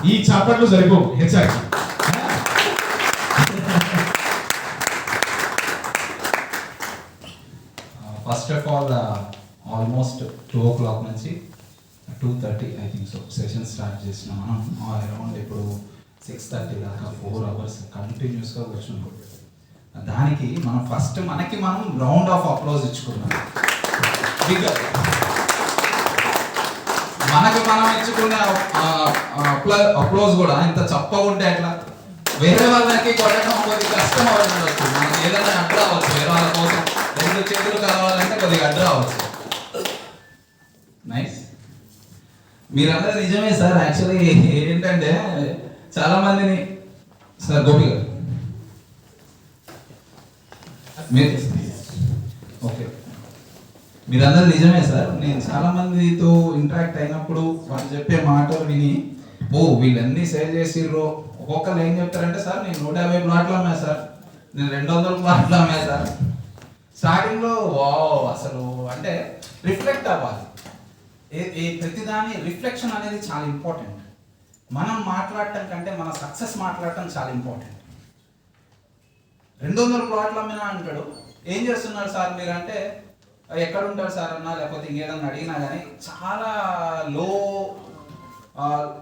ఈ చప్పట్లు సరిపోవు HR. First of all almost 2 o'clock నుంచి 2:30 I think so session start చేసిన మనం అరౌండ్ ఇప్పుడు 6:30 దాకా 4 hours కంటిన్యూస్గా కూర్చున్నాం. దానికి మనం ఫస్ట్ మనకి మనం రౌండ్ ఆఫ్ అప్లోజ్ ఇచ్చుకున్నాం. మనకి మనం ఇచ్చుకునే అప్లోజ్ కూడా ఇంత చప్పగా ఉంటే ఎట్లా? వేరే వాళ్ళకి కొట్టడం కొద్దిగా కష్టం అవ్వచ్చు, మనకి ఏదైనా అడ్డు రావచ్చు, వేరే వాళ్ళ కోసం 2 చేతులు కలవాలంటే కొద్దిగా అడ్డు రావచ్చు. నైస్. మీరందరూ నిజమే సార్. యాక్చువల్లీ ఏంటంటే చాలా మందిని సార్ గోపి గారు ఓకే, మీరందరూ నిజమే సార్. నేను చాలా మందితో ఇంటరాక్ట్ అయినప్పుడు వాళ్ళు చెప్పే మాటలు విని వీళ్ళన్నీ సేల్ చేసిర్రు. ఒక్కొక్కరు ఏం చెప్తారంటే సార్ నేను 150 ప్లాట్లు అమ్మా సార్, నేను 200 ప్లాట్లు అమ్మా సార్. స్టార్టింగ్లో అసలు అంటే రిఫ్లెక్ట్ అవ్వాలి. ప్రతిదాని రిఫ్లెక్షన్ అనేది చాలా ఇంపార్టెంట్. మనం మాట్లాడటం కంటే మన సక్సెస్ మాట్లాడటం చాలా ఇంపార్టెంట్. 200 ప్లాట్లు అమ్మినా అంటాడు, ఏం చేస్తున్నారు సార్ మీరు అంటే ఎక్కడ ఉంటారు సార్ అన్నా లేకపోతే ఇంకేదన్నా అడిగినా కానీ చాలా లో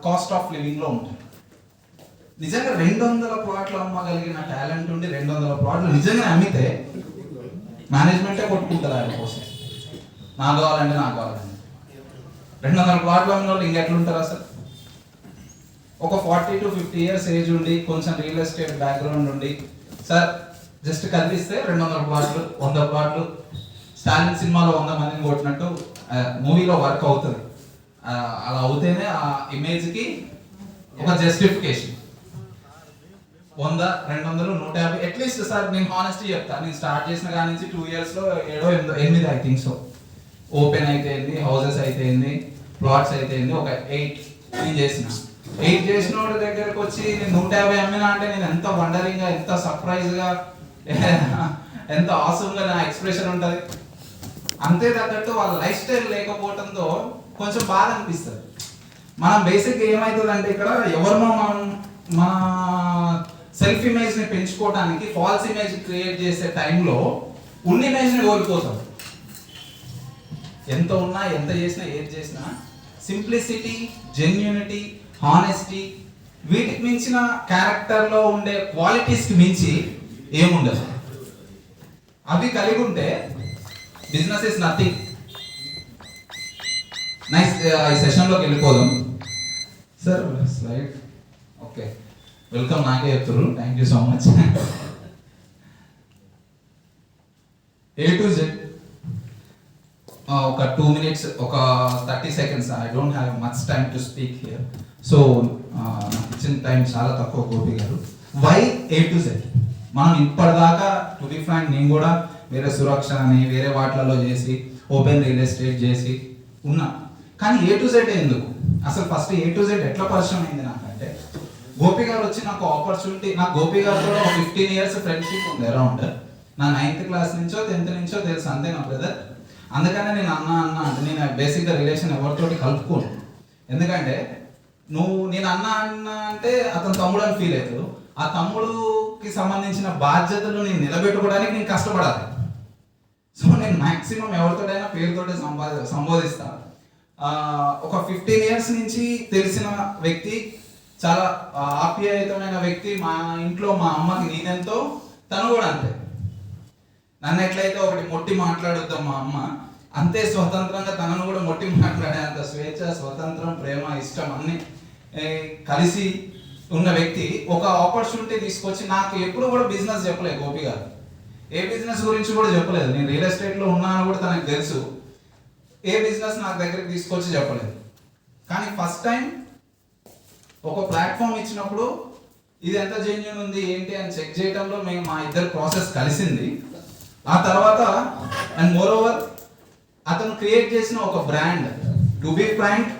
కాస్ట్ ఆఫ్ లివింగ్లో ఉంటుంది. నిజంగా 200 ప్లాట్లు అమ్మగలిగిన టాలెంట్ ఉండి 200 ప్లాట్లు నిజంగా అమ్మితే మేనేజ్మెంటే కొట్టుకుంటుంది ఆయన కోసం. నాకు కావాలంటే నాకు కావాలండి. 200 ప్లాట్లు అమ్మిన వాళ్ళు ఇంకెట్లుంటారు అసలు? ఒక 40 to 50 years ఏజ్ ఉండి కొంచెం రియల్ ఎస్టేట్ బ్యాక్గ్రౌండ్ ఉండి సార్ జస్ట్ కదిలిస్తే 200 ప్లాట్లు 100 ప్లాట్లు స్టాలిన్ సినిమాలో 100 మందిని కొట్టినట్టు మూవీలో వర్క్ అవుతుంది. అలా అవుతేనే ఆ ఇమేజ్కి ఒక జస్టిఫికేషన్. 100, 200, 150 అట్లీస్ట్ సార్ నేను హానెస్టీ చెప్తాను. నేను స్టార్ట్ చేసిన కాడి నుంచి 2 yearsలో 7, 8 ఐ థింక్ సో ఓపెన్ అయితే ఏంది, హౌసెస్ అయితే ఏంది, ప్లాట్స్ అయితే ఏంది, ఒక 8 నేను చేసిన. 8 చేసిన వాడి దగ్గరకు వచ్చి నేను 150 అమ్మినా అంటే నేను ఎంత వండరింగ్గా, ఎంత సర్ప్రైజ్గా, ఎంత ఆసమ్గా నా ఎక్స్ప్రెషన్ ఉంటుంది. అంతే తగ్గట్టు వాళ్ళ లైఫ్ స్టైల్ లేకపోవడంతో కొంచెం బాధ అనిపిస్తుంది. మనం బేసిక్గా ఏమవుతుందంటే ఇక్కడ ఎవరినో మనం మన సెల్ఫ్ ఇమేజ్ని పెంచుకోవడానికి ఫాల్స్ ఇమేజ్ క్రియేట్ చేసే టైంలో ఉన్న ఇమేజ్ని కోల్పోతాం. ఎంత ఉన్నా ఎంత చేసినా ఏది చేసినా సింప్లిసిటీ, జెన్యూనిటీ, హానెస్టీ వీటికి మించిన క్యారెక్టర్లో ఉండే క్వాలిటీస్కి మించి ఏముండదు. అవి కలిగి ఉంటే బిజినెస్ ఇస్ నథింగ్. నైస్. ఈ సెషన్లోకి వెళ్ళిపోదాం సార్. Slide okay, welcome. నాకే చెప్తారు, thank you so much. A to Z ఒక 2 minutes, ఒక 30 seconds. I don't have much time to speak here. So నాకు ఇచ్చిన టైం చాలా తక్కువ గోపి గారు. Why A to Z? మనం ఇప్పటిదాకా టు బి ఫ్రాంక్ నేను కూడా వేరే సురక్ష అని వేరే వాటిలలో చేసి ఓపెన్ రియల్ ఎస్టేట్ చేసి ఉన్నా, కానీ A to Z ఎందుకు? అసలు ఫస్ట్ A to Z ఎట్లా పరిచయం అయింది నాకంటే గోపి గారు వచ్చి నాకు ఆపర్చునిటీ. నాకు గోపి గారితో 15 years ఫ్రెండ్షిప్ ఉంది అరౌండ్. నా 9th class నుంచో 10th నుంచో తెలుసు, అంతే నా బ్రదర్. అందుకనే నేను అన్న అంటే నేను బేసిక్గా రిలేషన్ ఎవరితోటి కలుపుకోను. ఎందుకంటే నేను అన్న అంటే అతను తమ్ముడు అని ఫీల్ అవుతాడు. ఆ తమ్ముడుకి సంబంధించిన బాధ్యతలు నేను నిలబెట్టుకోవడానికి నేను కష్టపడాలి. సో నేను మ్యాక్సిమం ఎవరితోటైనా పేరుతోటే సంబోధిస్తా. ఒక 15 years నుంచి తెలిసిన వ్యక్తి, చాలా ఆప్యాయతమైన వ్యక్తి. మా ఇంట్లో మా అమ్మకి నేనెంతో, తను కూడా అంతే. నన్ను ఎట్లయితే ఒకటి మొట్టి మాట్లాడుద్దాం మా అమ్మ, అంతే స్వతంత్రంగా తనను కూడా మొట్టి మాట్లాడే అంత స్వేచ్ఛ, స్వతంత్రం, ప్రేమ, ఇష్టం అన్నీ కలిసి ఉన్న వ్యక్తి ఒక ఆపర్చునిటీ తీసుకొచ్చి నాకు ఎప్పుడు కూడా బిజినెస్ చెప్పలేదు గోపి గారు. ఏ బిజినెస్ గురించి కూడా చెప్పలేదు. నేను రియల్ ఎస్టేట్లో ఉన్నాను కూడా తనకు తెలుసు. ఏ బిజినెస్ నాకు దగ్గరికి తీసుకొచ్చి చెప్పలేదు. కానీ ఫస్ట్ టైం ఒక ప్లాట్ఫామ్ ఇచ్చినప్పుడు ఇది ఎంత జెన్యూన్ ఉంది ఏంటి అని చెక్ చేయడంలో మేము మా ఇద్దరు ప్రాసెస్ కలిసింది. ఆ తర్వాత అండ్ మోర్ ఓవర్ అతను క్రియేట్ చేసిన ఒక brand, to be frank,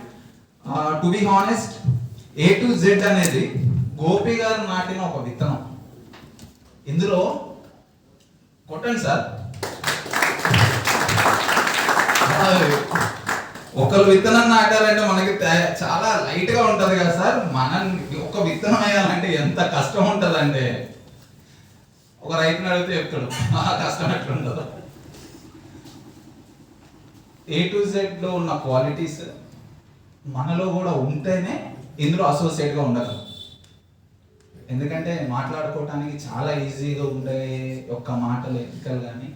to be honest, A to Z అనేది గోపి గారు నాటిన ఒక విత్తనం. ఇందులో కొట్టండి సార్. ఒకరు విత్తనం నాటాలంటే మనకి చాలా లైట్ గా ఉంటది కదా సార్. మనం ఒక విత్తనం వేయాలంటే ఎంత కష్టం ఉంటదంటే ఒక రైతుని అడిగితే చెప్తాడు ఆ కష్టం ఎట్లుంటుందో. A to Z లో ఉన్న క్వాలిటీస్ మనలో కూడా ఉంటేనే ఇందులో అసోసియేట్ గా ఉండగలం. ఎందుకంటే మాట్లాడుకోవటానికి చాలా ఈజీగా ఉండే ఒక్క మాటలు ఎథికల్ కానీ,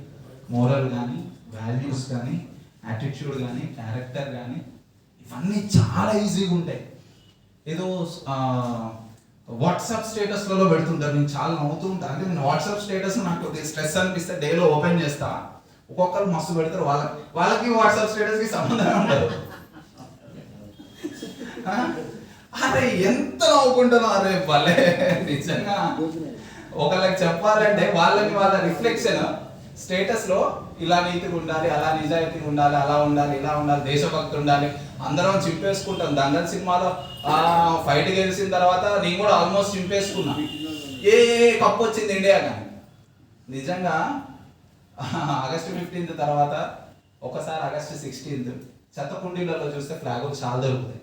మోరల్ కానీ, వాల్యూస్ కానీ, యాటిట్యూడ్ కానీ, క్యారెక్టర్ కానీ, ఇవన్నీ చాలా ఈజీగా ఉంటాయి. ఏదో వాట్సాప్ స్టేటస్లలో పెడుతుంటారు. నేను చాలా నవ్వుతూ ఉంటాను. అంటే నేను వాట్సాప్ స్టేటస్ నాకు స్ట్రెస్ అనిపిస్తే డేలో ఓపెన్ చేస్తా. ఒక్కొక్కరు మస్తు పెడతారు. వాళ్ళకి వాట్సాప్ స్టేటస్కి సంబంధం ఉండదు. అరే ఎంత నవ్వుకుంటాను. అరే భలే నిజంగా ఒకళ్ళకి చెప్పాలంటే వాళ్ళని వాళ్ళ రిఫ్లెక్షన్ స్టేటస్ లో ఇలా నీతిగా ఉండాలి, అలా నిజాయితీగా ఉండాలి, అలా ఉండాలి, ఇలా ఉండాలి, దేశభక్తి ఉండాలి, అందరం చింపేసుకుంటాం. దంగల్ సినిమాలో ఫైట్ గెలిచిన తర్వాత నేను కూడా ఆల్మోస్ట్ చింపేసుకున్నా. ఏ కప్పు వచ్చింది ఇండియా కానీ. నిజంగా ఆగస్టు 15 తర్వాత ఒకసారి ఆగస్టు 16 చెత్తకుండీలలో చూస్తే ఫ్లాగులు చాలా దొరుకుతాయి.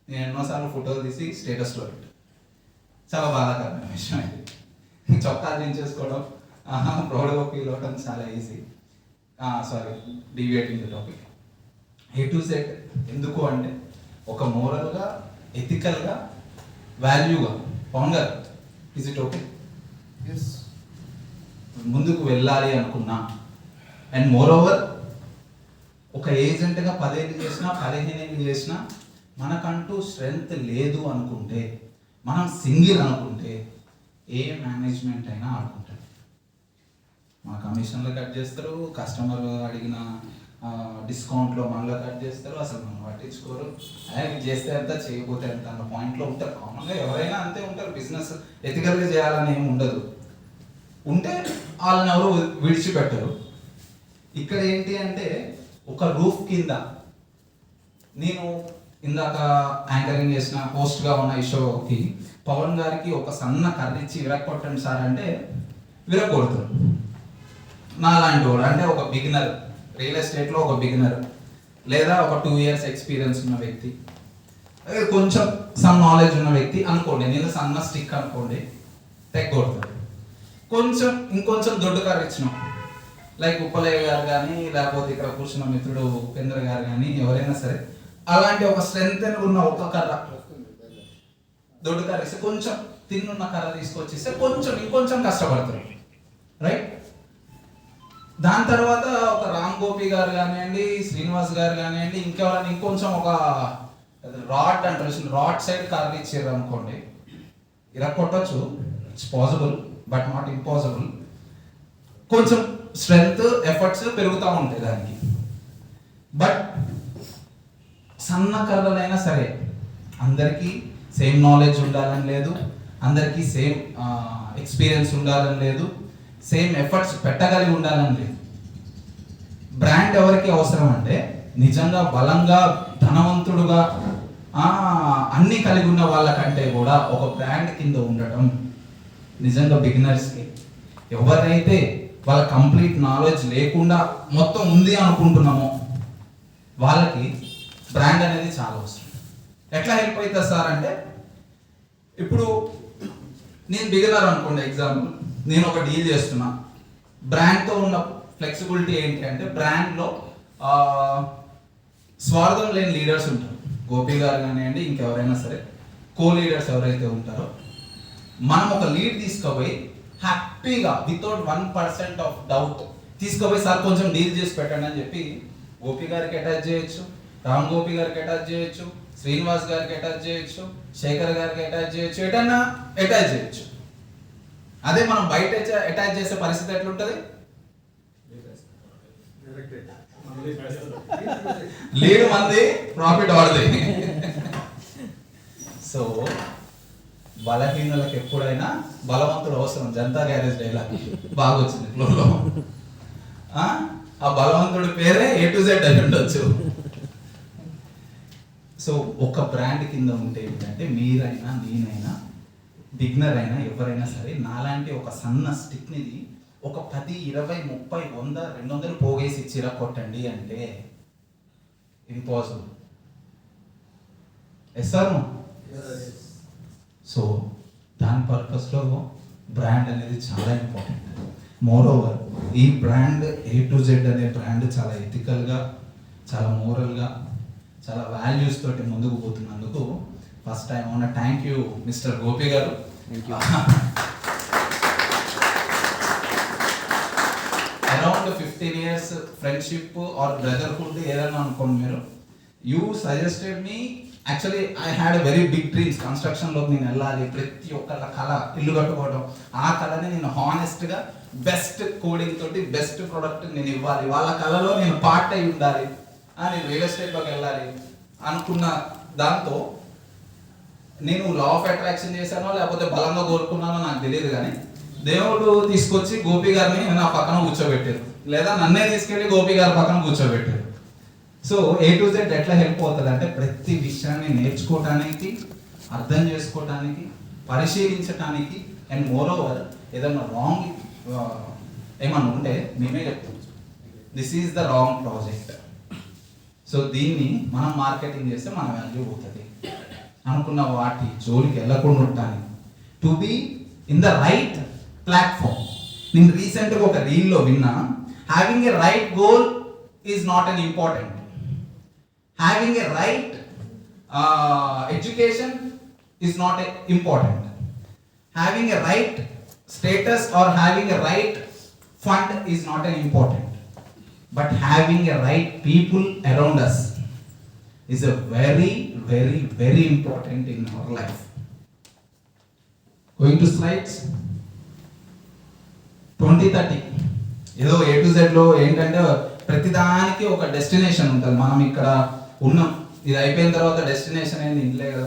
నేను ఎన్నోసార్లు ఫోటోలు తీసి స్టేటస్లో పెట్టు. చాలా బాధాకరమైన విషయం ఇది. చొక్కాలు దించేసుకోవడం, ప్రౌడ్గా ఫీల్ అవ్వడం చాలా easy. Sorry, deviating the topic. A to Z ఎందుకు అంటే ఒక మోరల్గా, ఎథికల్గా, వాల్యూగా. పవన్ గారు, ఈజ్ ఇట్ ఓకే? ముందుకు వెళ్ళాలి అనుకున్నా. అండ్ మోర్ ఓవర్ ఒక ఏజెంట్గా 10 ఏళ్ళు చేసినా 15 ఏళ్ళు చేసినా మనకంటూ స్ట్రెంగ్త్ లేదు అనుకుంటే, మనం సింగిల్ అనుకుంటే ఏ మేనేజ్మెంట్ అయినా ఆడుకుంటారు. మా కమిషన్లో కట్ చేస్తారు, కస్టమర్ అడిగిన డిస్కౌంట్లో మనలో కట్ చేస్తారు, అసలు మనం పట్టించుకోరు. అది చేస్తే ఎంత, చేయకపోతే ఎంత అన్న పాయింట్లో ఉంటారు. కామన్గా ఎవరైనా అంతే ఉంటారు. బిజినెస్ ఎథికల్గా చేయాలని ఏమి ఉండదు. ఉంటే వాళ్ళని ఎవరు విడిచిపెట్టరు. ఇక్కడ ఏంటి అంటే ఒక రూఫ్ కింద నేను ఇందాక యాంకరింగ్ చేసిన హోస్ట్గా ఉన్న ఈ షోకి పవన్ గారికి ఒక సన్న కర్రీ ఇచ్చి విరగొట్టండి సార్ అంటే విరగొడతారు. నాలాంటి వాడు అంటే ఒక బిగినర్, రియల్ ఎస్టేట్లో ఒక బిగినర్, లేదా ఒక 2 years ఎక్స్పీరియన్స్ ఉన్న వ్యక్తి, కొంచెం సమ్ నాలెడ్జ్ ఉన్న వ్యక్తి అనుకోండి. నేను సన్న స్టిక్ అనుకోండి, తెగొడతాడు. ఇంకొంచెం దొడ్డు కర్ర ఇచ్చినాం, లైక్ ఉప్పలయ్య గారు కానీ, లేకపోతే ఇక్కడ కూర్చున్న మిత్రుడు ఉపేంద్ర గారు కానీ, ఎవరైనా సరే అలాంటి ఒక స్ట్రెంత్ ఉన్న ఒక కర్ర, దొడ్డు కర్ర ఇస్తే కొంచెం తిన్నున్న కర్ర తీసుకొచ్చేస్తే ఇంకొంచెం కష్టపడతారు, రైట్? దాని తర్వాత ఒక రామ్ గోపి గారు కానివ్వండి, శ్రీనివాస్ గారు కానివ్వండి, ఇంకెవరైనా ఇంకొంచెం ఒక రాడ్ అంటారు, రాడ్ సైడ్ కర్ర ఇచ్చారు అనుకోండి, ఇలా కొట్టచ్చు. It's possible but not impossible. కొంచెం స్ట్రెంగ్త్, ఎఫర్ట్స్ పెరుగుతూ ఉంటాయి దానికి. బట్ సన్న కర్రలైనా సరే అందరికీ సేమ్ నాలెడ్జ్ ఉండాలని లేదు, అందరికీ సేమ్ ఎక్స్పీరియన్స్ ఉండాలని లేదు, సేమ్ ఎఫర్ట్స్ పెట్టగలిగి ఉండాలని లేదు. బ్రాండ్ ఎవరికి అవసరం అంటే నిజంగా బలంగా, ధనవంతుడుగా, అన్నీ కలిగి ఉన్న వాళ్ళకంటే కూడా ఒక బ్రాండ్ కింద ఉండటం నిజంగా బిగినర్స్కి, ఎవరైతే వాళ్ళ కంప్లీట్ నాలెడ్జ్ లేకుండా మొత్తం ఉంది అనుకుంటున్నామో వాళ్ళకి బ్రాండ్ అనేది చాలా అవసరం. ఎట్లా హెల్ప్ అవుతుంది సార్ అంటే, ఇప్పుడు నేను బిగినర్ అనుకోండి, ఎగ్జాంపుల్ నేను ఒక డీల్ చేస్తున్నా. బ్రాండ్తో ఉన్న ఫ్లెక్సిబిలిటీ ఏంటి అంటే, బ్రాండ్లో స్వార్థం లేని లీడర్స్ ఉంటారు. గోపి గారు కానివ్వండి, ఇంకెవరైనా సరే కో లీడర్స్ ఎవరైతే ఉంటారో, మనం ఒక లీడ్ తీసుకుపోయి హ్యాపీగా వితౌట్ 1% ఆఫ్ డౌట్ తీసుకుపోయి సార్ కొంచెం డీల్ చేసి పెట్టండి అని చెప్పి గోపి గారికి అటాచ్ చేయొచ్చు, రామ్ గోపి గారికి అటాచ్ చేయొచ్చు, శ్రీనివాస్ గారికి అటాచ్ చేయొచ్చు, శేఖర్ గారికి అటాచ్ చేయొచ్చు, ఎటన్నా అటాచ్ చేయొచ్చు. అదే మనం బయట అటాచ్ చేసే పరిస్థితి ఎట్లుంటుంది? లీడ్ మంది, ప్రాఫిట్ వాడది. సో బలహీనులకు ఎప్పుడైనా బలవంతుడు అవసరం. జనతా గ్యారేజ్ డైలాగ్ బాగా వచ్చింది ఫ్లోలో. ఆ బలవంతుడి పేరే A to Z అని ఉండొచ్చు. సో ఒక బ్రాండ్ కింద ఉంటే ఏంటంటే, మీరైనా నేనైనా బిగినర్ అయినా ఎవరైనా సరే నాలాంటి ఒక సన్న స్టిక్ని ఒక 10, 20, 30, 100, 200 పోగేసి చిర కొట్టండి అంటే ఇంపాసిబుల్. Yes sir. సో దాని పర్పస్లో బ్రాండ్ అనేది చాలా ఇంపార్టెంట్. మోర్ ఓవర్ ఈ బ్రాండ్ A to Z అనే బ్రాండ్ చాలా ఎథికల్గా, చాలా మోరల్గా, చాలా వాల్యూస్ తోటి ముందుకు పోతున్నందుకు ఫస్ట్ టైం అవునా thank you mister Gopi garu. Around 15 years friendship or brotherhood ఏదైనా అనుకోండి మీరు. You suggested me. Actually I had very big dreams. కన్స్ట్రక్షన్లోకి నేను వెళ్ళాలి, ప్రతి ఒక్కళ్ళ కళ ఇల్లు కట్టుకోవడం, ఆ కళని నేను హానెస్ట్గా బెస్ట్ కోడింగ్ తోటి బెస్ట్ ప్రోడక్ట్ నేను ఇవ్వాలి, వాళ్ళ కళలో నేను పార్ట్ అయి ఉండాలి, నేను రియల్ ఎస్టేట్లోకి వెళ్ళాలి అనుకున్న దాంతో నేను లా ఆఫ్ అట్రాక్షన్ చేశానో లేకపోతే బలంగా కోరుకున్నానో నాకు తెలియదు, కానీ దేవుడు తీసుకొచ్చి గోపి గారిని నా పక్కన కూర్చోబెట్టారు, లేదా నన్నే తీసుకెళ్ళి గోపి గారి పక్కన కూర్చోబెట్టారు. సో A to Z ఎట్లా హెల్ప్ అవుతుంది అంటే ప్రతి విషయాన్ని నేర్చుకోవటానికి, అర్థం చేసుకోవటానికి, పరిశీలించటానికి, అండ్ మోర్ ఓవర్ ఏదైనా రాంగ్ ఏమన్నా ఉంటే మేమే చెప్తాం this is the wrong project. So దీన్ని మనం మార్కెటింగ్ చేస్తే మన వాల్యూ పోతుంది అనుకున్న వాటి జోలికి వెళ్ళకుండా ఉంటాను. To be in the right platform. నేను రీసెంట్గా ఒక రీల్లో విన్నా, having a right goal is not unimportant, having a right education is not important, having a right status or having a right fund is not an important, but having a right people around us is a very very very important in our life. Going to slides. 2030 ఏదో A to Z లో ఏంటంటే ప్రతిదానికి ఒక destination ఉంటుంది. మనం ఇక్కడ ఉన్నాం, ఇది అయిపోయిన తర్వాత డెస్టినేషన్ ఏంది, ఇంట్లో కదా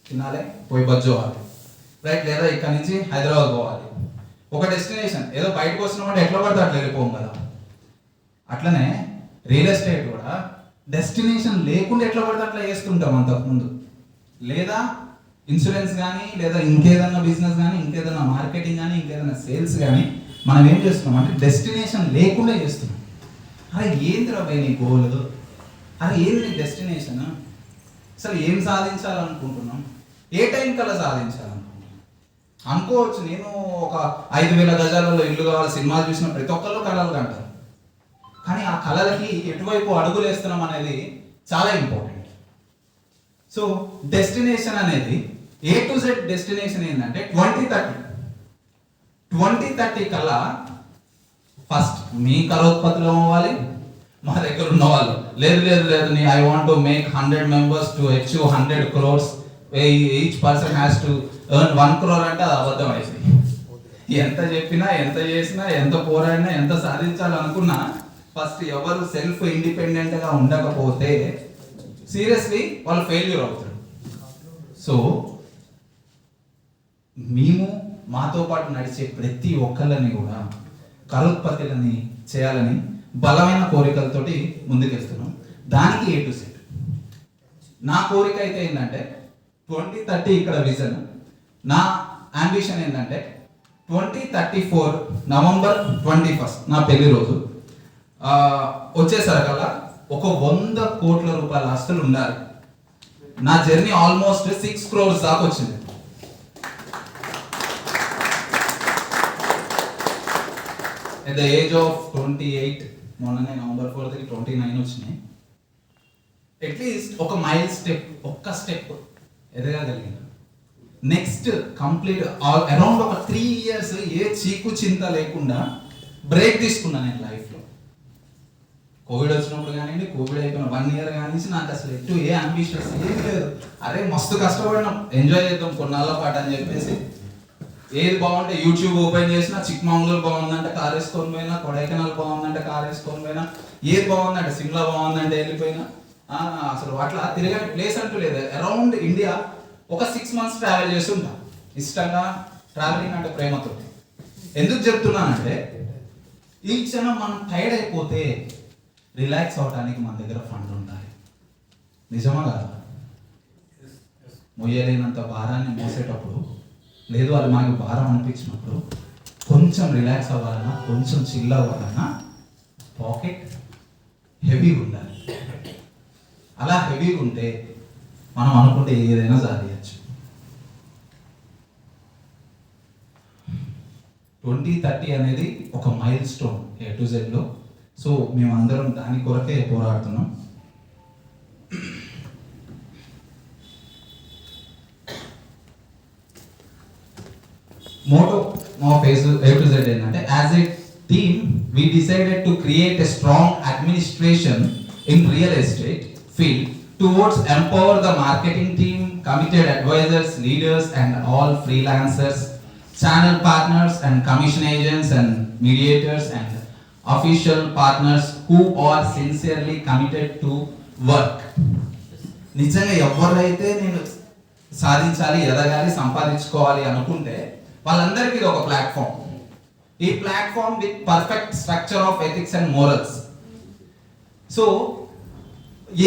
తినాలి, పోయి బజ్జోవాలి, రైట్, లేదా ఇక్కడ నుంచి హైదరాబాద్ పోవాలి, ఒక డెస్టినేషన్. ఏదో బయటకు వస్తున్నామంటే ఎట్లా పడితే అట్లా వెళ్ళిపోం కదా. అట్లనే రియల్ ఎస్టేట్ కూడా డెస్టినేషన్ లేకుండా ఎట్లా పడితే అట్లా వేస్తుంటాం అంతకుముందు, లేదా ఇన్సూరెన్స్ కానీ, లేదా ఇంకేదన్నా బిజినెస్ కానీ, ఇంకేదన్నా మార్కెటింగ్ కానీ, ఇంకేదన్నా సేల్స్ కానీ మనం ఏం చేస్తున్నాం అంటే డెస్టినేషన్ లేకుండా చేస్తున్నాం. అరే ఏంది రా నీ గోల్, అరే ఏంది నీ డెస్టినేషన్, అసలు ఏం సాధించాలనుకుంటున్నాం, ఏ టైం కల్లా సాధించాలనుకుంటున్నాం అనుకోవచ్చు. నేను ఒక 5,000 గజాలలో ఇల్లు కావాలి, సినిమాలు చూసిన ప్రతి ఒక్కళ్ళు కళలు అంటారు, కానీ ఆ కళలకి ఎటువైపు అడుగులు వేస్తున్నాం అనేది చాలా ఇంపార్టెంట్. సో డెస్టినేషన్ అనేది A to Z డెస్టినేషన్ ఏంటంటే 2030 కల్లా ఫస్ట్ మీ కళోత్పత్తిలో అవ్వాలి. మా దగ్గర ఉన్న వాళ్ళు లేదు లేదు లేదు నీ I want to make 100 members to achieve 100 crores, each person has to earn 1 crore అంటే అది అబద్ధం అయిపోయింది. ఎంత చెప్పినా, ఎంత చేసినా, ఎంత పోరాడినా, ఎంత సాధించాలనుకున్నా ఫస్ట్ ఎవరు సెల్ఫ్ ఇండిపెండెంట్గా ఉండకపోతే సీరియస్లీ వాళ్ళు ఫెయిల్యూర్ అవుతారు. సో మేము మాతో పాటు నడిచే ప్రతి ఒక్కళ్ళని కూడా కళోత్పత్తులని చేయాలని బలమైన కోరికలతోటి ముందుకెళ్తున్నాం. దానికి A to Z. నా కోరిక అయితే ఏంటంటే 2030 ఇక్కడ విజన్. నా అంబిషన్ ఏంటంటే 2034 November 21 నా పెళ్లి రోజు వచ్చేసరికల్లా ఒక 100 కోట్ల రూపాయల ఆస్తులు ఉండాలి. నా జర్నీ ఆల్మోస్ట్ 6 crores దాకా వచ్చింది. At the age of 28, మొన్ననే November 4th 29 వచ్చినాయి. అట్లీస్ట్ ఒక మైల్ స్టెప్, ఒక్క స్టెప్ ఎదగగలిగిన. నెక్స్ట్ కంప్లీట్ అరౌండ్ ఒక 3 years ఏ చీకు చింత లేకుండా బ్రేక్ తీసుకున్నాను నేను లైఫ్లో. కోవిడ్ వచ్చినప్పుడు కానివ్వండి, కోవిడ్ అయిపోయిన 1 year కానీ నాకు అసలు ఎటు ఏ అంబిషన్స్ ఏం లేదు. అరే మస్తు కష్టపడినాం, ఎంజాయ్ చేద్దాం కొన్నాళ్ళ పాటు అని చెప్పేసి ఏది బాగుంటే యూట్యూబ్ ఓపెన్ చేసినా చిక్మంగళూరు బాగుందంటే కార్ వేసుకొని పోయినా, కొడైకెనాల్ బాగుందంటే కార్ వేసుకొని పోయినా, ఏది బాగుందంటే సిమ్లా బాగుందంటే వెళ్ళిపోయినా. అసలు అట్లా తిరగని ప్లేస్ అంటూ లేదు. అరౌండ్ ఇండియా ఒక 6 months ట్రావెల్ చేస్తుంటా ఇష్టంగా. ట్రావెలింగ్ అంటే ప్రేమతో. ఎందుకు చెప్తున్నానంటే ఈ క్షణం మనం టైర్డ్ అయిపోతే రిలాక్స్ అవడానికి మన దగ్గర ఫండ్ ఉండాలి. నిజమా కాదా? మొయ్యలేనంత భారాన్ని మోసేటప్పుడు, లేదు వాళ్ళు మనకు భారం అనిపించినప్పుడు కొంచెం రిలాక్స్ అవ్వాలన్నా, కొంచెం చిల్ అవ్వాలన్నా పాకెట్ హెవీ ఉండాలి. అలా హెవీగా ఉంటే మనం అనుకుంటే ఏదైనా సాధించచ్చు. 2030 అనేది ఒక mile stone A to Z. So మేమందరం దాని కొరకే పోరాడుతున్నాం. మోటో మా ఫేజ్ A to Z ఏంటంటే, as a team we decided to create a strong administration in real estate field towards empower the marketing team, committed advisors, leaders and all freelancers, channel partners and commission agents and mediators and official partners who are sincerely committed to work. నిజంగా ఎవరైతే నేను సాధించాలి, ఎదగాలి, సంపాదించుకోవాలి అనుకుంటే వాళ్ళందరికీ ఇది ఒక ప్లాట్ఫామ్. ఈ platform with perfect structure of ethics and morals. So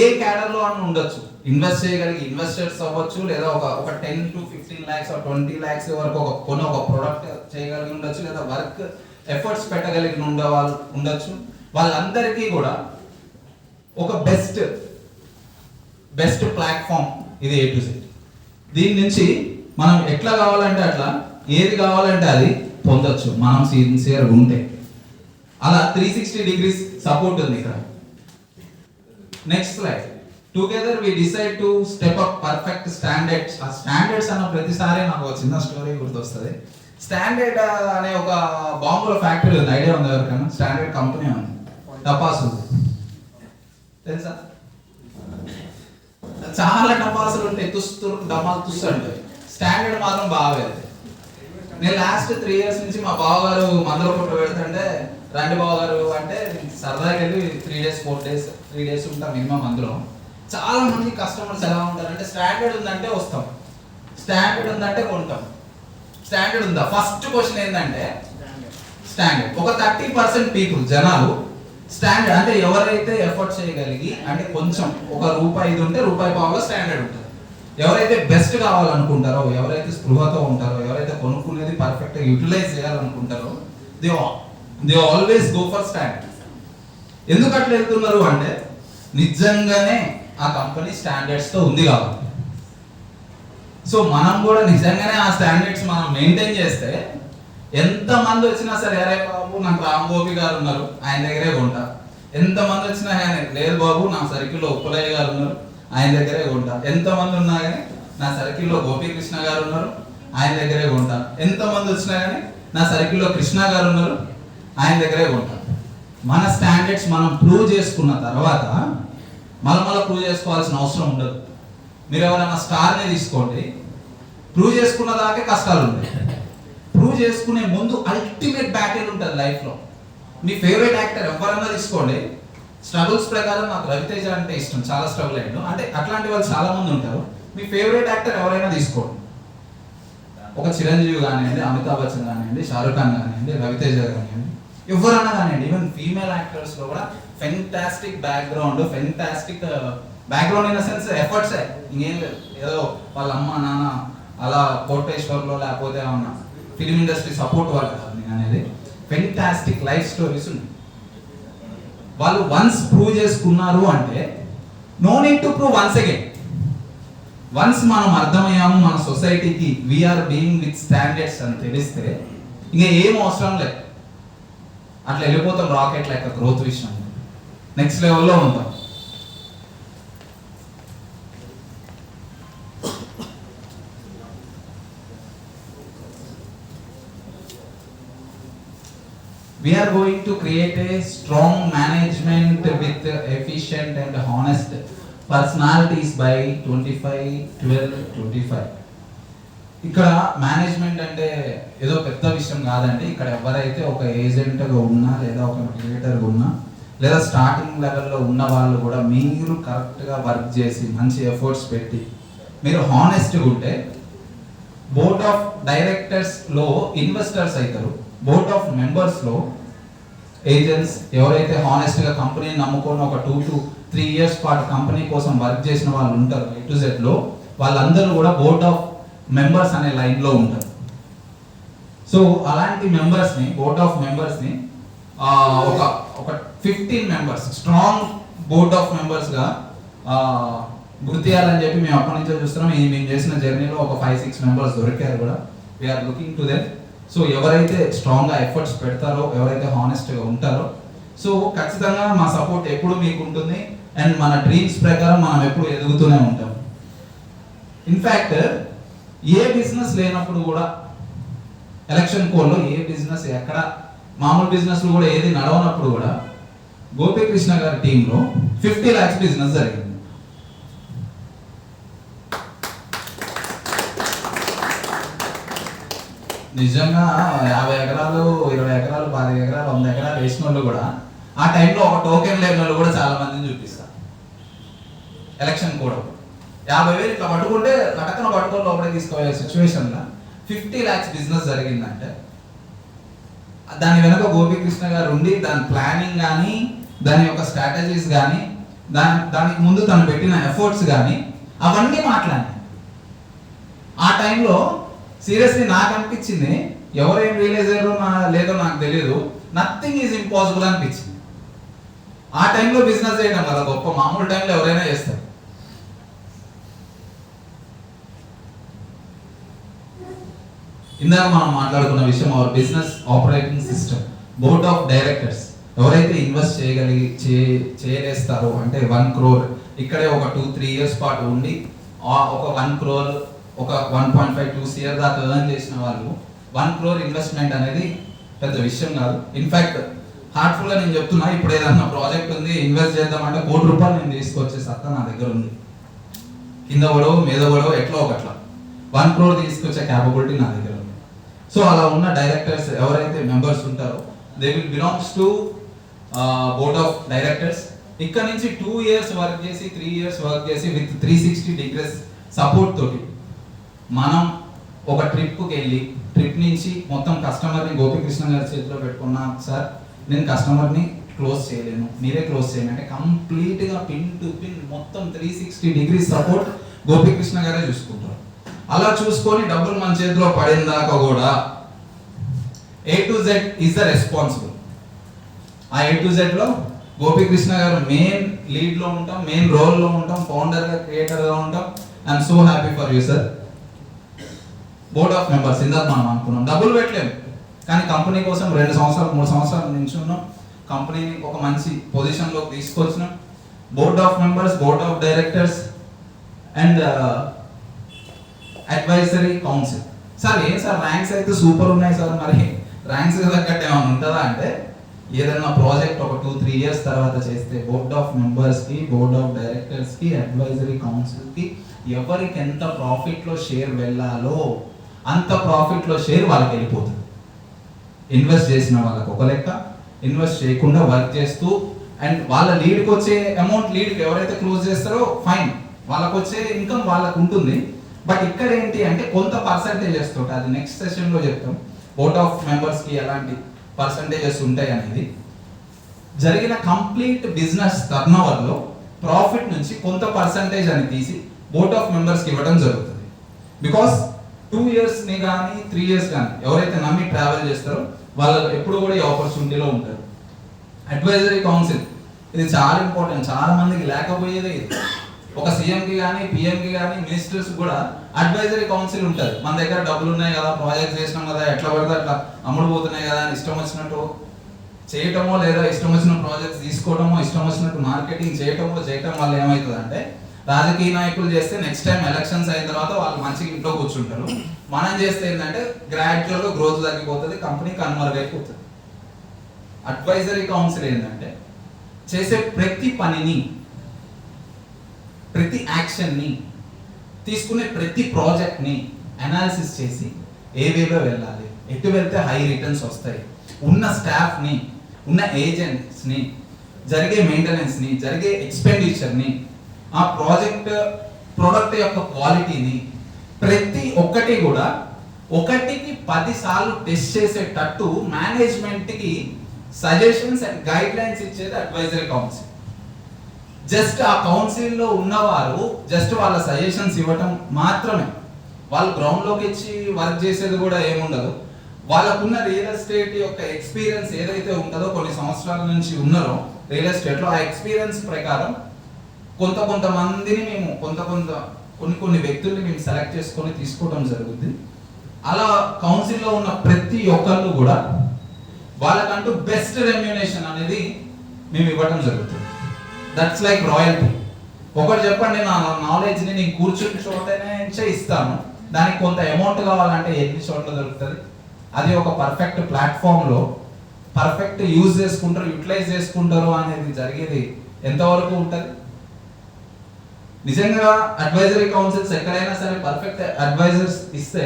ఏ క్యాడర్లో అని ఉండొచ్చు, ఇన్వెస్ట్ చేయగలిగి ఇన్వెస్టర్స్ అవ్వచ్చు, లేదా ఒక 10 to 15 lakhs or 20 lakhs వరకు ఒక ప్రోడక్ట్ చేయగలిగి ఉండొచ్చు, లేదా వర్క్ ఎఫర్ట్స్ పెట్టగలిగి వాళ్ళు ఉండొచ్చు. వాళ్ళందరికీ కూడా ఒక బెస్ట్ ప్లాట్ఫామ్ ఇది A to Z. దీని నుంచి మనం ఎట్లా కావాలంటే అట్లా, ఏది కావాలంటే అది పొందొచ్చు మనం సిన్సియర్గా ఉంటే. అలా 360 degrees సపోర్ట్ ఉంది ఇక్కడ. Next slide. Together we decide to step up perfect standards. ఆ స్టాండర్డ్స్ అన్న ప్రతిసారి నాకు ఒక చిన్న స్టోరీ గుర్తొస్తుంది. స్టాండర్డ్ అనే ఒక బాంబుల ఫ్యాక్టరీ ఉంది, ఐడియా ఉంది ఎవరికైనా? స్టాండర్డ్ కంపెనీ ఉంది, టపాసు తెలుసా? చాలా టపాసులు ఉంటాయి, డమాలు తుస్తు ఉంటాయి. స్టాండర్డ్ మాత్రం బాగలేదు. నేను లాస్ట్ 3 years నుంచి మా బావగారు మందుల కొట్టు పెడుతుంటే, రండి బావగారు అంటే సరదాగా వెళ్ళి 3 days 4 days 3 days ఉంటాం మినిమం. అందులో చాలా మంది కస్టమర్స్ ఎలా ఉంటారంటే, స్టాండర్డ్ ఉందంటే వస్తాం, స్టాండర్డ్ ఉందంటే కొంటాం. స్టాండర్డ్ ఉందా? ఫస్ట్ క్వశ్చన్ ఏంటంటే స్టాండర్డ్. ఒక 30% పీపుల్ జనాలు స్టాండర్డ్ అంటే ఎవరైతే ఎఫర్ట్ చేయగలిగి, అంటే కొంచెం ఒక రూపాయి ఇది ఉంటే రూపాయి పావులో స్టాండర్డ్ ఉంటుంది. ఎవరైతే బెస్ట్ కావాలనుకుంటారో, ఎవరైతే స్పృహతో ఉంటారో, ఎవరైతే కొనుక్కునేది పర్ఫెక్ట్గా యూటిలైజ్ చేయాలనుకుంటారో, they always go for standard. ఎందుకు అట్లా వెళ్తున్నారు అంటే, నిజంగానే ఆ కంపెనీ స్టాండర్డ్స్తో ఉంది కాబట్టి. సో మనం కూడా నిజంగానే ఆ స్టాండర్డ్స్ మనం మెయింటైన్ చేస్తే, ఎంతమంది వచ్చినా సరే, అరే బాబు నాకు రామ్ గోపి గారు ఉన్నారు ఆయన దగ్గరే కొంటా. ఎంతమంది వచ్చినా కానీ, లేదు బాబు నా సర్కిల్లో ఉప్పలయ్య గారు ఉన్నారు ఆయన దగ్గరే కొంటా. ఎంతమంది ఉన్నా కానీ నా సర్కిల్లో గోపీకృష్ణ గారు ఉన్నారు ఆయన దగ్గరే కొంటా. ఎంతమంది వచ్చినా కానీ నా సర్కిల్లో కృష్ణ గారు ఉన్నారు ఆయన దగ్గరే కొంటా. మన స్టాండర్డ్స్ మనం ప్రూవ్ చేసుకున్న తర్వాత మళ్ళీ ప్రూవ్ చేసుకోవాల్సిన అవసరం ఉండదు. మీరు ఎవరైనా స్టార్ని తీసుకోండి, ప్రూవ్ చేసుకున్న దాకే కష్టాలు ఉంటాయి. ప్రూవ్ చేసుకునే ముందు అల్టిమేట్ బ్యాటిల్ ఉంటుంది లైఫ్లో. మీ ఫేవరెట్ యాక్టర్ ఎవరైనా తీసుకోండి, స్ట్రగుల్స్ ప్రకారం నాకు రవితేజ అంటే ఇష్టం, చాలా స్ట్రగుల్ అయ్యాడు అంటే అట్లాంటి వాళ్ళు చాలా మంది ఉంటారు. మీ ఫేవరెట్ యాక్టర్ ఎవరైనా తీసుకోండి, ఒక చిరంజీవి కానివ్వండి, అమితాబ్ బచ్చన్ కానివ్వండి, షారుఖ్ ఖాన్ కానివ్వండి, రవితేజ కానివ్వండి, ఎవరైనా కానివ్వండి. ఈవెన్ ఫీమేల్ యాక్టర్స్లో కూడా fantastic background in the sense ఎఫర్ట్సే, ఇంకేం లేదు. ఏదో వాళ్ళ అమ్మ నాన్న అలా కోటేశ్వర్లో లేకపోతే ఏమన్నా ఫిలిం ఇండస్ట్రీ సపోర్ట్ వాళ్ళు కాదు నేను అనేది. ఫెంటాస్టిక్ లైఫ్ స్టోరీస్ ఉన్నాయి. వాళ్ళు వన్స్ ప్రూవ్ చేసుకున్నారు అంటే no need to prove once again. Once మనం అర్థమయ్యాము మన సొసైటీకి వీఆర్ బీయింగ్ విత్ స్టాండర్డ్స్ అని తెలిస్తే ఇంకా ఏం అవసరం లేదు, అట్లా వెళ్ళిపోతాం రాకెట్ లెక్క గ్రోత్ విషయం, నెక్స్ట్ లెవెల్లో ఉంటాం. We are going to create a strong management with efficient and honest personalities by 25/12/25. ఇక్కడ మేనేజ్మెంట్ అంటే ఏదో పెద్ద విషయం కాదండి. ఇక్కడ ఎవరైతే ఒక ఏజెంట్గా ఉన్నా, లేదా ఒక క్రియేటర్గా ఉన్నా, లేదా స్టార్టింగ్ లెవెల్లో ఉన్న వాళ్ళు కూడా మీరు కరెక్ట్గా వర్క్ చేసి మంచి ఎఫర్ట్స్ పెట్టి మీరు హానెస్ట్గా ఉంటే, బోర్డ్ ఆఫ్ డైరెక్టర్స్లో ఇన్వెస్టర్స్ అవుతారు, బోర్డ్ ఆఫ్ మెంబర్స్లో ఏజెంట్స్, ఎవరైతే హానెస్ట్గా కంపెనీని నమ్ముకొని ఒక 2 to 3 years పాటు కంపెనీ కోసం వర్క్ చేసిన వాళ్ళు ఉంటారు A to Z లో, వాళ్ళందరూ కూడా బోర్డ్ ఆఫ్ మెంబర్స్ అనే లైన్లో ఉంటారు. సో అలాంటి మెంబర్స్ని, బోర్డ్ ఆఫ్ మెంబర్స్ని ఒక 15 మెంబర్స్ స్ట్రాంగ్ బోర్డ్ ఆఫ్ మెంబర్స్గా గుర్తు చేయాలని చెప్పి మేము అప్పటి నుంచో చూస్తున్నాం. మేము చేసిన జర్నీలో ఒక 5-6 మెంబర్స్ దొరికారు కూడా. We're looking to them. So ఎవరైతే స్ట్రాంగ్గా ఎఫర్ట్స్ పెడతారో, ఎవరైతే హానెస్ట్గా ఉంటారో, సో ఖచ్చితంగా మా సపోర్ట్ ఎప్పుడు మీకు ఉంటుంది. అండ్ మన డ్రీమ్స్ ప్రకారం మనం ఎప్పుడు ఎదుగుతూనే ఉంటాం. ఇన్ఫ్యాక్ట్ ఏ బిజినెస్ లేనప్పుడు కూడా ఎలక్షన్ కోడ్లో ఏ బిజినెస్ ఎక్కడ మామూలు బిజినెస్లు కూడా ఏది నడవనప్పుడు కూడా గోపీకృష్ణ గారి టీంలో 50 lakhs బిజినెస్ జరిగింది. నిజంగా 50 ఎకరాలు 20 ఎకరాలు 10 ఎకరాలు 100 ఎకరాలు వేసిన వాళ్ళు కూడా ఆ టైంలో ఒక టోకెన్ లేని వాళ్ళు కూడా చాలా మందిని చూపిస్తారు. ఎలక్షన్ కూడా 50,000 ఇట్లా పట్టుకుంటే కటకన పట్టుకొని లోపలికి తీసుకోవే సిచ్యువేషన్లో 50 lakhs బిజినెస్ జరిగిందంటే దాని వెనక గోపీకృష్ణ గారు ఉండి దాని ప్లానింగ్ కానీ, దాని యొక్క స్ట్రాటజీస్ కానీ, దానికి ముందు తను పెట్టిన ఎఫర్ట్స్ కానీ అవన్నీ మాట్లాడినాయి. ఆ టైంలో సీరియస్లీ నాకు అనిపించింది, ఎవరేం రియలైజ్ అయ్యారో లేదో నాకు తెలియదు, నథింగ్ ఈజ్ ఇంపాసిబుల్ అనిపించింది. ఆ టైంలో బిజినెస్ చేయడం కదా గొప్ప. మామూలు టైంలో ఎవరైనా చేస్తారు. ఇందాక మనం మాట్లాడుకున్న విషయం, our business operating system, board of directors ఎవరైతే ఇన్వెస్ట్ చేయలేస్తారో, అంటే 1 crore ఇక్కడే ఒక 2-3 years పాటు ఉండి ఒక 1 crore ఒక 1.5-2 CR దాకా ఎర్న్ చేసిన వాళ్ళు 1 crore ఇన్వెస్ట్మెంట్ అనేది పెద్ద విషయం కాదు. ఇన్ఫాక్ట్ హార్ట్ఫుల్గా నేను చెప్తున్నా, ఇప్పుడు ఏదన్నా ప్రాజెక్ట్ ఉంది ఇన్వెస్ట్ చేద్దామంటే 1 కోటి రూపాయలు నేను తీసుకొచ్చే సత్తా నా దగ్గర ఉంది. కింద పడవ మీద పడవ ఎట్లా ఒకట్లా 1 crore తీసుకొచ్చే క్యాపబిలిటీ నా దగ్గర ఉంది. సో అలా ఉన్న డైరెక్టర్స్ ఎవరైతే మెంబర్స్ ఉంటారో they will belongs to board of directors. ఇక్కడ నుంచి 2 years వర్క్ చేసి 3 years వర్క్ చేసి విత్ 360 degrees సపోర్ట్ తోటి మనం ఒక ట్రిప్కి వెళ్ళి ట్రిప్ నుంచి మొత్తం కస్టమర్ని గోపీకృష్ణ గారి చేతిలో పెట్టుకున్నా, సార్ నేను కస్టమర్ని క్లోజ్ చేయలేను, మీరే క్లోజ్ చేయండి అంటే కంప్లీట్గా పిన్ టు పిన్ మొత్తం 360 degrees సపోర్ట్ గోపీకృష్ణ గారే చూసుకుంటారు. అలా చూసుకొని డబ్బులు మన చేతిలో పడిన దాకా కూడా A to Z is the responsible. ఆ A to Z లో గోపీకృష్ణ గారు మెయిన్ లీడ్లో ఉంటాం, మెయిన్ రోల్లో ఉంటాం, ఫౌండర్గా క్రియేటర్గా ఉంటాం. I'm so happy for you sir. Board of members ఇందాక మనం అనుకున్నాం, డబ్బులు పెట్టలేము కానీ కంపెనీ కోసం 2 సంవత్సరాలు 3 సంవత్సరాల నుంచి ఉన్నాం, కంపెనీని ఒక మంచి పొజిషన్లోకి తీసుకొచ్చినాం. Board of members, board of directors and advisory council. Sir ఏం సార్ ర్యాంక్స్ అయితే సూపర్ ఉన్నాయి సార్, మరి ర్యాంక్స్ తగ్గట్టు ఏమైనా ఉంటుందా అంటే, ఏదైనా ప్రాజెక్ట్ ఒక 2-3 years తర్వాత చేస్తే బోర్డ్ ఆఫ్ మెంబర్స్కి, బోర్డ్ ఆఫ్ డైరెక్టర్స్కి, అడ్వైజరీ కౌన్సిల్కి ఎవరికి ఎంత ప్రాఫిట్లో షేర్ వెళ్ళాలో అంత ప్రాఫిట్లో షేర్ వాళ్ళకి వెళ్ళిపోతుంది. ఇన్వెస్ట్ చేసిన వాళ్ళకి ఒక లెక్క, ఇన్వెస్ట్ చేయకుండా వర్క్ చేస్తూ అండ్ వాళ్ళ లీడ్కి వచ్చే అమౌంట్, లీడ్కి ఎవరైతే క్లోజ్ చేస్తారో ఫైన్, వాళ్ళకి వచ్చే ఇన్కమ్ వాళ్ళకు ఉంటుంది. బట్ ఇక్కడ ఏంటి అంటే కొంత పర్సంటేజెస్ తోటి, అది నెక్స్ట్ సెషన్లో చెప్తాం, బోర్డ్ ఆఫ్ మెంబర్స్కి ఎలాంటి పర్సంటేజెస్ ఉంటాయి అనేది. జరిగిన కంప్లీట్ బిజినెస్ టర్నోవర్లో ప్రాఫిట్ నుంచి కొంత పర్సంటేజ్ అని తీసి బోర్డ్ ఆఫ్ మెంబర్స్కి ఇవ్వడం జరుగుతుంది. బికాస్ 2 yearsని కానీ 3 years కానీ ఎవరైతే నమ్మి ట్రావెల్ చేస్తారో వాళ్ళు ఎప్పుడు కూడా ఈ ఆపర్చునిటీలో ఉంటారు. అడ్వైజరీ కౌన్సిల్ ఇది చాలా ఇంపార్టెంట్, చాలా మందికి లేకపోయేదే ఇది. ఒక సీఎంకి కానీ పిఎంకి కానీ మినిస్టర్స్ కూడా అడ్వైజరీ కౌన్సిల్ ఉంటుంది. మన దగ్గర డబ్బులు ఉన్నాయి కదా, ప్రాజెక్ట్ చేసినాం కదా, ఎట్లా పడితే అట్లా అమ్ముడు పోతున్నాయి కదా అని ఇష్టం వచ్చినట్టు చేయటమో, లేదా ఇష్టం వచ్చిన ప్రాజెక్ట్స్ తీసుకోవడమో, ఇష్టం వచ్చినట్టు మార్కెటింగ్ చేయటం వల్ల ఏమవుతుంది అంటే, రాజకీయ నాయకులు చేస్తే నెక్స్ట్ టైం ఎలక్షన్స్ అయిన తర్వాత వాళ్ళు మంచిగా ఇంట్లో కూర్చుంటారు. మనం చేస్తే ఏంటంటే గ్రాడ్యువల్గా గ్రోత్ తగ్గిపోతుంది, కంపెనీ కన్వర్గైపోతుంది. అడ్వైజరీ కౌన్సిల్ ఏంటంటే చేసే ప్రతి పనిని, ప్రతి యాక్షన్ని, తీసుకునే ప్రతి ప్రాజెక్ట్ని అనాలిసిస్ చేసి ఏ వేలో వెళ్ళాలి, ఎటు వెళ్తే హై రిటర్న్స్ వస్తాయి, ఉన్న స్టాఫ్ని, ఉన్న ఏజెంట్స్ని, జరిగే మెయింటెనెన్స్ని, జరిగే ఎక్స్పెండిచర్ని, ఆ ప్రోడక్ట్ యొక్క క్వాలిటీని, ప్రతి ఒక్కటి కూడా 1కి 10 సార్లు టెస్ట్ చేసేటట్టు మేనేజ్మెంట్కి సజెషన్స్ అండ్ గైడ్ లైన్స్ ఇచ్చేది అడ్వైజరీ కౌన్సిల్. జస్ట్ ఆ కౌన్సిల్లో ఉన్నవారు జస్ట్ వాళ్ళ సజెషన్స్ ఇవ్వటం మాత్రమే, వాళ్ళు గ్రౌండ్లోకి ఇచ్చి వర్క్ చేసేది కూడా ఏముండదు. వాళ్ళకున్న రియల్ ఎస్టేట్ యొక్క ఎక్స్పీరియన్స్ ఏదైతే ఉంటుందో, కొన్ని సంవత్సరాల నుంచి ఉన్నారో రియల్ ఎస్టేట్లో, ఆ ఎక్స్పీరియన్స్ ప్రకారం కొంతమందిని మేము కొన్ని వ్యక్తుల్ని మేము సెలెక్ట్ చేసుకొని తీసుకోవడం జరుగుతుంది. అలా కౌన్సిల్లో ఉన్న ప్రతి ఒక్కళ్ళు కూడా వాళ్ళకంటూ బెస్ట్ రెమ్యునేషన్ అనేది మేము ఇవ్వడం జరుగుతుంది. That's like royalty. ఒకటి చెప్పండి, నా నాలెడ్జ్ని నేను కూర్చుని చోటనే ఇస్తాను, దానికి కొంత అమౌంట్ కావాలంటే ఎన్ని చోట్ల దొరుకుతుంది? అది ఒక పర్ఫెక్ట్ ప్లాట్ఫామ్లో పర్ఫెక్ట్ యూటిలైజ్ చేసుకుంటారు అనేది జరిగేది ఎంతవరకు ఉంటుంది? నిజంగా అడ్వైజరీ కౌన్సిల్స్ ఎక్కడైనా సరే పర్ఫెక్ట్ అడ్వైజర్స్ ఇస్తే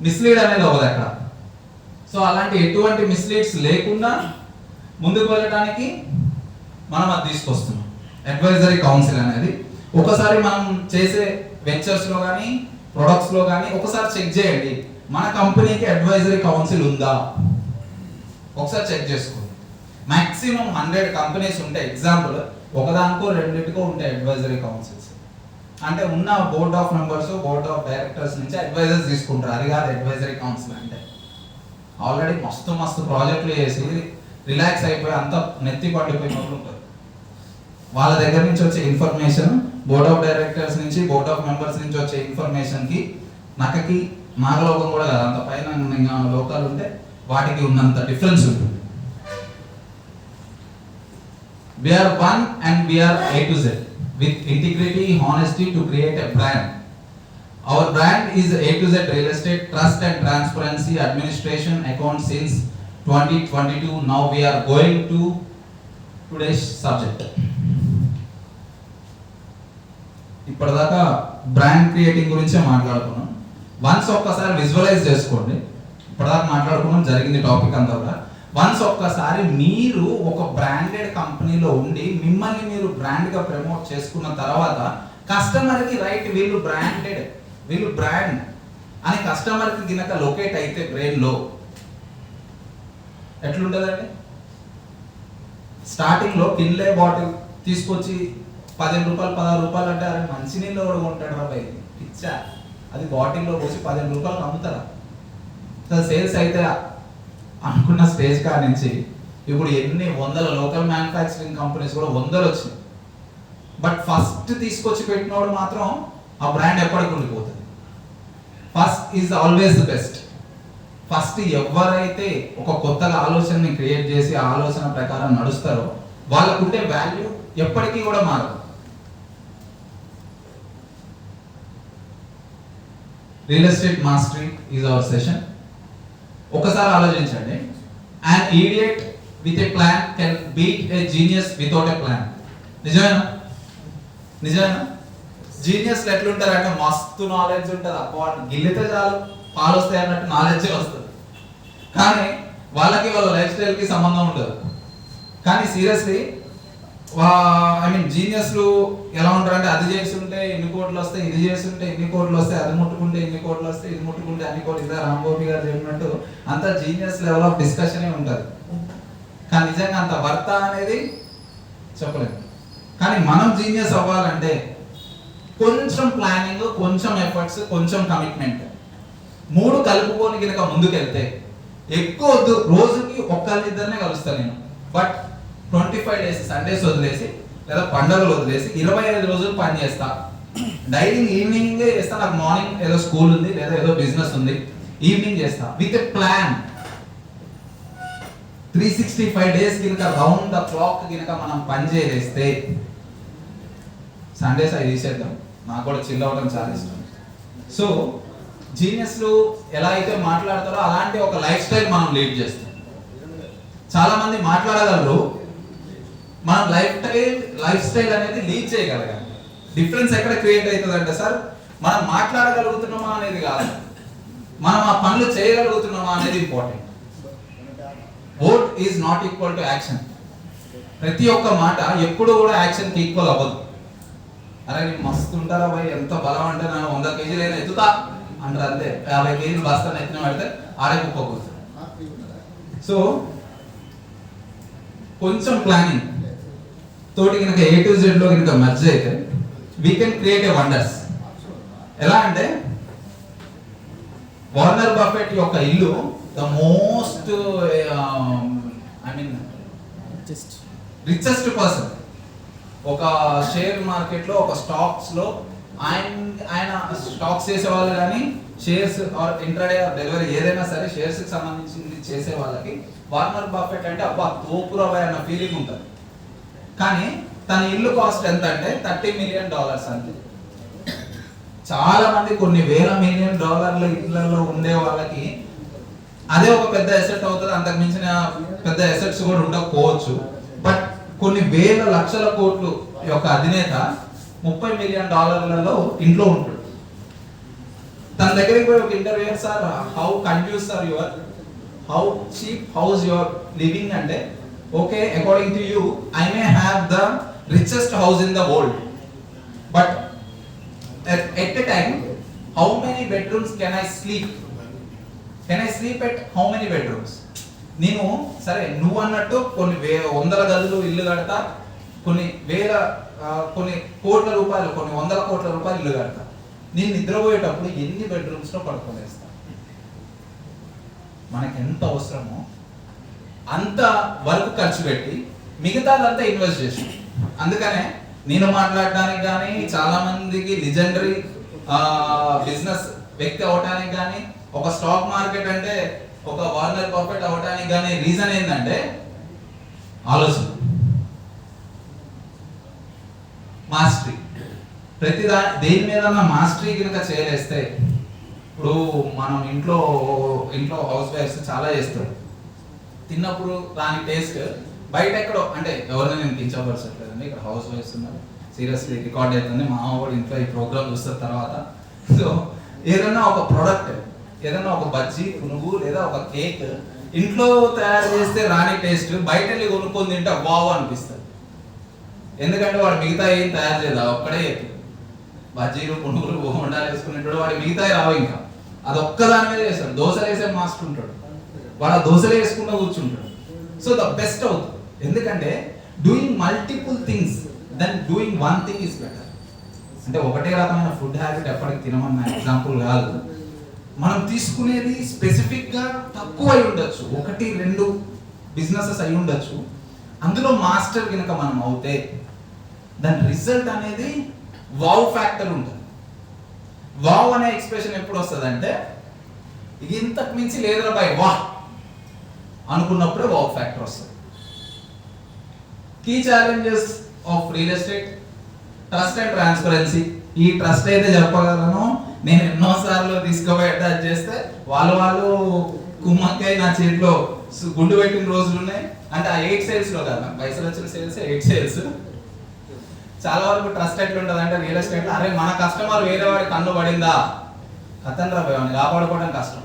మిస్లీడ్ అనేది అవ్వదు అక్కడ. సో అలాంటి ఎటువంటి మిస్లీడ్స్ లేకుండా ముందుకు వెళ్ళడానికి మనం అది తీసుకొస్తున్నాం అడ్వైజరీ కౌన్సిల్ అనేది. ఒకసారి మనం చేసే వెంచర్స్లో కానీ ప్రొడక్ట్స్లో కానీ ఒకసారి చెక్ చేయండి, మన కంపెనీకి అడ్వైజరీ కౌన్సిల్ ఉందా ఒకసారి చెక్ చేసుకోండి. మాక్సిమం 100 కంపెనీస్ ఉంటాయి, ఎగ్జాంపుల్ ఒకదానికో రెండింటికో ఉంటాయి అడ్వైజరీ కౌన్సిల్స్. అంటే ఉన్న board of members board of directors నుంచి అడ్వైజర్స్ తీసుకుంటారు. అది కాదు అడ్వైజరీ కౌన్సిల్ అంటే. ఆల్రెడీ మస్తు ప్రాజెక్టులు చేసి రిలాక్స్ అయిపోయి అంత నెత్తి పడిపోయిన వాళ్ళు ఉంటారు. వాళ్ళ దగ్గర నుంచి వచ్చే ఇన్ఫర్మేషన్, బోర్డ్ ఆఫ్ డైరెక్టర్స్ నుంచి బోర్డ్ ఆఫ్ మెంబర్స్ నుంచి వచ్చే ఇన్ఫర్మేషన్కి నక్కకి నాగలోకం కూడా కాదు, అంత పైన లోకాలు ఉంటే వాటికి ఉన్నంత డిఫరెన్స్ ఉంటుంది. We are one and we are A to Z with integrity, honesty to create a brand. Our brand is A to Z real estate, trust and transparency, administration, accounts since 2022. Now we are going to today's subject. ఇప్పటిదాకా brand creating గురించే మాట్లాడుకున్నాం. Once ఒక్కసారి visualise చేసుకోండి, ఇప్పటిదాకా మాట్లాడుకున్నాం జరిగింది topic అంతా కూడా. వన్స్ ఒక్కసారి మీరు ఒక బ్రాండెడ్ కంపెనీలో ఉండి మిమ్మల్ని మీరు బ్రాండ్గా ప్రమోట్ చేసుకున్న తర్వాత కస్టమర్కి రైట్ వీళ్ళు బ్రాండ్ అని కస్టమర్కి గినక లొకేట్ అయితే బ్రెయిన్లో ఎట్లుంటుందండి? స్టార్టింగ్లో కిన్లే బాటిల్ తీసుకొచ్చి 15 రూపాయలు 16 రూపాయలు అంటే అరే మంచినీళ్ళు కూడా కొంటాడు రాబాయి పిచ్చా, అది బాటిల్లో పోసి 15 రూపాయలకు అమ్ముతారా? సేల్స్ అయితే అనుకున్న స్టేజ్ కా నుంచి ఇప్పుడు ఎన్ని వందల లోకల్ మ్యానుఫ్యాక్చరింగ్ కంపెనీస్ కూడా 100 వచ్చినాయి. బట్ ఫస్ట్ తీసుకొచ్చి పెట్టినోడు మాత్రం ఆ బ్రాండ్ ఎప్పటికి ఉండిపోతుంది. First is always the best. First ఎవరైతే ఒక కొత్తగా ఆలోచనని క్రియేట్ చేసి ఆ ఆలోచన ప్రకారం నడుస్తారో వాళ్ళకుండే వాల్యూ ఎప్పటికీ కూడా మారదు. Real estate mastery is our session. ఒకసారి ఆలోచించండి, an idiot with a plan can beat a genius without a plan. నిజమేనా? జీనియస్లు ఎట్లుంటారు అంటే మస్తు నాలెడ్జ్ ఉంటుంది, అబ్బా గిల్లితే చాలు పాలు వస్తాయి అన్నట్టు నాలెడ్జ్ వస్తుంది, కానీ వాళ్ళకి వాళ్ళ లైఫ్ స్టైల్కి సంబంధం ఉండదు. కానీ సీరియస్లీ జీనియస్లు ఎలా ఉంటారంటే అది చేస్తుంటే ఇన్ని కోట్లు వస్తాయి, ఇది చేస్తుంటే ఇన్ని కోట్లు వస్తాయి, అది ముట్టుకుంటే ఇన్ని కోట్లు వస్తాయి, ఇది ముట్టుకుంటే అన్ని కోట్లు. ఇదే రాంగోపి గారు చెప్పినట్టు అంత జీనియస్ లెవెల్ ఆఫ్ డిస్కషనే ఉంటుంది, కానీ నిజంగా అంత వర్త అనేది చెప్పలేము. కానీ మనం జీనియస్ అవ్వాలంటే కొంచెం ప్లానింగ్, కొంచెం ఎఫర్ట్స్, కొంచెం కమిట్మెంట్ 3 కలుపుకొని కనుక ముందుకెళ్తే ఎక్కువ వద్దు, రోజుకి ఒక్కరిద్దరినే కలుస్తాను నేను. బట్ 25 డేస్ సండేస్ వదిలేసి లేదా పండుగలు వదిలేసి 25 రోజులు పని చేస్తా. డైలీ ఈవినింగ్ చేస్తా, నాకు మార్నింగ్ ఏదో స్కూల్ ఉంది లేదా ఏదో బిజినెస్ ఉంది, ఈవినింగ్ చేస్తా విత్ ఎ ప్లాన్. 365 డేస్ కనుక రౌండ్ ద క్లాక్ కనుక మనం పని చేస్తే, సండేస్ అవి తీసేద్దాం, నాకు కూడా చిల్ అవ్వడం చాలా ఇష్టం. సో జీనియస్లు ఎలా అయితే మాట్లాడతారో అలాంటి ఒక లైఫ్ స్టైల్ మనం లీడ్ చేస్తాం. చాలా మంది మాట్లాడగలరు, మనం లైఫ్ స్టైల్ అనేది లీడ్ చేయగలగాలి. డిఫరెన్స్ ఎక్కడ క్రియేట్ అవుతుంది అంటే సార్, మనం మాట్లాడగలుగుతున్నామా అనేది కాదు, మనం ఆ పనులు చేయగలుగుతున్నామా అనేది important. Word is not equal to action. ప్రతి ఒక్క మాట ఎప్పుడు కూడా యాక్షన్కి ఈక్వల్ అవ్వదు. అరే నేను మస్తు ఉంటారా భయ్, ఎంత బలం అంటే నేను 100 కేజీలు అయినా ఎత్తుతా అంటారు, అంతే 50 కేజీలు బస్తాను ఎత్తిన పెడితే ఆడే కుప్పకూడదు. సో కొంచెం ప్లానింగ్ తోటి కనుక A to Z లో కనుక మర్జ్ అయితే we can create a wonders. ఎలా అంటే వార్నర్ బఫెట్ యొక్క ఇల్లు ద మోస్ట్ రిచెస్ట్ పర్సన్ ఒక షేర్ మార్కెట్లో ఒక స్టాక్స్లో ఆయన స్టాక్స్ చేసేవాళ్ళు కానీ shares or intraday or delivery ఏదైనా సరే షేర్స్కి సంబంధించింది చేసే వాళ్ళకి వార్నర్ బఫెట్ అంటే అబ్బా తోపురాబాయ్ అన్న ఫీలింగ్ ఉంటుంది. కానీ తన ఇల్లు కాస్ట్ ఎంత అంటే $30 million అంతే. చాలా మంది కొన్ని వేల $1 million ఇళ్లలో ఉండే వాళ్ళకి అదే ఒక పెద్ద ఎసెట్ అవుతుంది. అంతకు మించిన పెద్ద ఎసెట్స్ కూడా ఉండకపోవచ్చు. బట్ కొన్ని వేల లక్షల కోట్లు యొక్క అధినేత $30 million ఇంట్లో ఉంటాడు. తన దగ్గరికి పోయి ఒక interview, sir how confuse sir your how cheap house your living అంటే, okay according to you I may have the richest house in the world, but at a time how many bedrooms can I sleep at how many bedrooms? నేను సరే నువ్వు అన్నట్టు కొన్ని వందల గదులు ఇల్లు కడతా, కొన్ని కోట్ల రూపాయలు, కొన్ని వందల కోట్ల రూపాయలు ఇల్లు కడతా. నేను నిద్రపోయేటప్పుడు ఎన్ని బెడ్రూమ్స్ లో పడుకోలేస్తా? మనకి ఎంత అవసరమో అంత వరకు ఖర్చు పెట్టి మిగతాదంతా ఇన్వెస్ట్ చేసి, అందుకనే నేను మాట్లాడడానికి కానీ చాలా మందికి లిజెండరీ బిజినెస్ వ్యక్తి అవడానికి కానీ, ఒక స్టాక్ మార్కెట్ అంటే ఒక వార్నర్ బఫెట్ అవడానికి కానీ రీజన్ ఏంటంటే ఆలోచన, మాస్టరీ. దేని మీద మాస్టరీ కనుక చేయలేస్తే, ఇప్పుడు మనం ఇంట్లో హౌస్ వైఫ్స్ చాలా చేస్తారు, తిన్నప్పుడు రాని టేస్ట్ బయట ఎక్కడో, అంటే ఎవరైనా నేను కించపరచట్లేదండి, ఇక్కడ హౌస్ వైఫ్స్ ఉన్నారు, సీరియస్లీ రికార్డ్ అవుతుంది, మా వాడు ఇంట్లో ఈ ప్రోగ్రామ్ చూస్తారు తర్వాత. సో ఏదైనా ఒక ప్రోడక్ట్, ఏదైనా ఒక బజ్జీ, పునుగు లేదా ఒక కేక్ ఇంట్లో తయారు చేస్తే రాని టేస్ట్ బయట వెళ్ళి కొనుక్కొని తింటే వావ్ అనిపిస్తుంది. ఎందుకంటే వాడు మిగతా ఏం తయారు చేయదా, ఒక్కడే బజ్జీలు పునుగులు ఉండాలి వేసుకునేటాడు, వాడు మిగతా రావు, ఇంకా అది ఒక్కదాని మీద చేస్తాడు. దోశలు వేసే మాస్టర్ ఉంటాడు, వాడు ఆ దోశలు వేసుకుంటూ కూర్చుంటాడు. సో ద బెస్ట్ అవుతుంది, ఎందుకంటే doing multiple things then doing one thing is better. అంటే ఒకటే రకమైన ఫుడ్ హ్యాబిట్ ఎప్పటికి తినమన్న ఎగ్జాంపుల్ కాదు, మనం తీసుకునేది స్పెసిఫిక్ గా తక్కువ అయి ఉండొచ్చు, 1-2 బిజినెసెస్ అయి ఉండొచ్చు. అందులో మాస్టర్ కనుక మనం అవుతే దాని రిజల్ట్ అనేది వావ్ ఫ్యాక్టర్ ఉంటుంది. వావ్ అనే ఎక్స్ప్రెషన్ ఎప్పుడు వస్తుంది అంటే, ఇది ఇంతకు మించి లేదురా బాయ్ వా అనుకున్నప్పుడే వావ్ ఫ్యాక్టర్ వస్తుంది. Key challenges of real estate, trust and transparency. ఈ ట్రస్ట్ అయితే చెప్పగలను, నేను ఎన్నోసార్లు తీసుకుపోయి అటాచ్ చేస్తే వాళ్ళు కుమ్మక్కై నా చేతిలో గుండు పెట్టిన రోజులు ఉన్నాయి. అంటే ఆ 8 సేల్స్ లో కాదు, పైసలు వచ్చిన సేల్స్ 8 సేల్స్. చాలా వరకు ట్రస్ట్ ఎట్లుంటుంది అంటే రియల్ ఎస్టేట్ లో, అరే మన కస్టమర్ వేరే వాడి కన్ను పడిందా అతను రాబోయేవాడిని కాపాడుకోవడం కష్టం.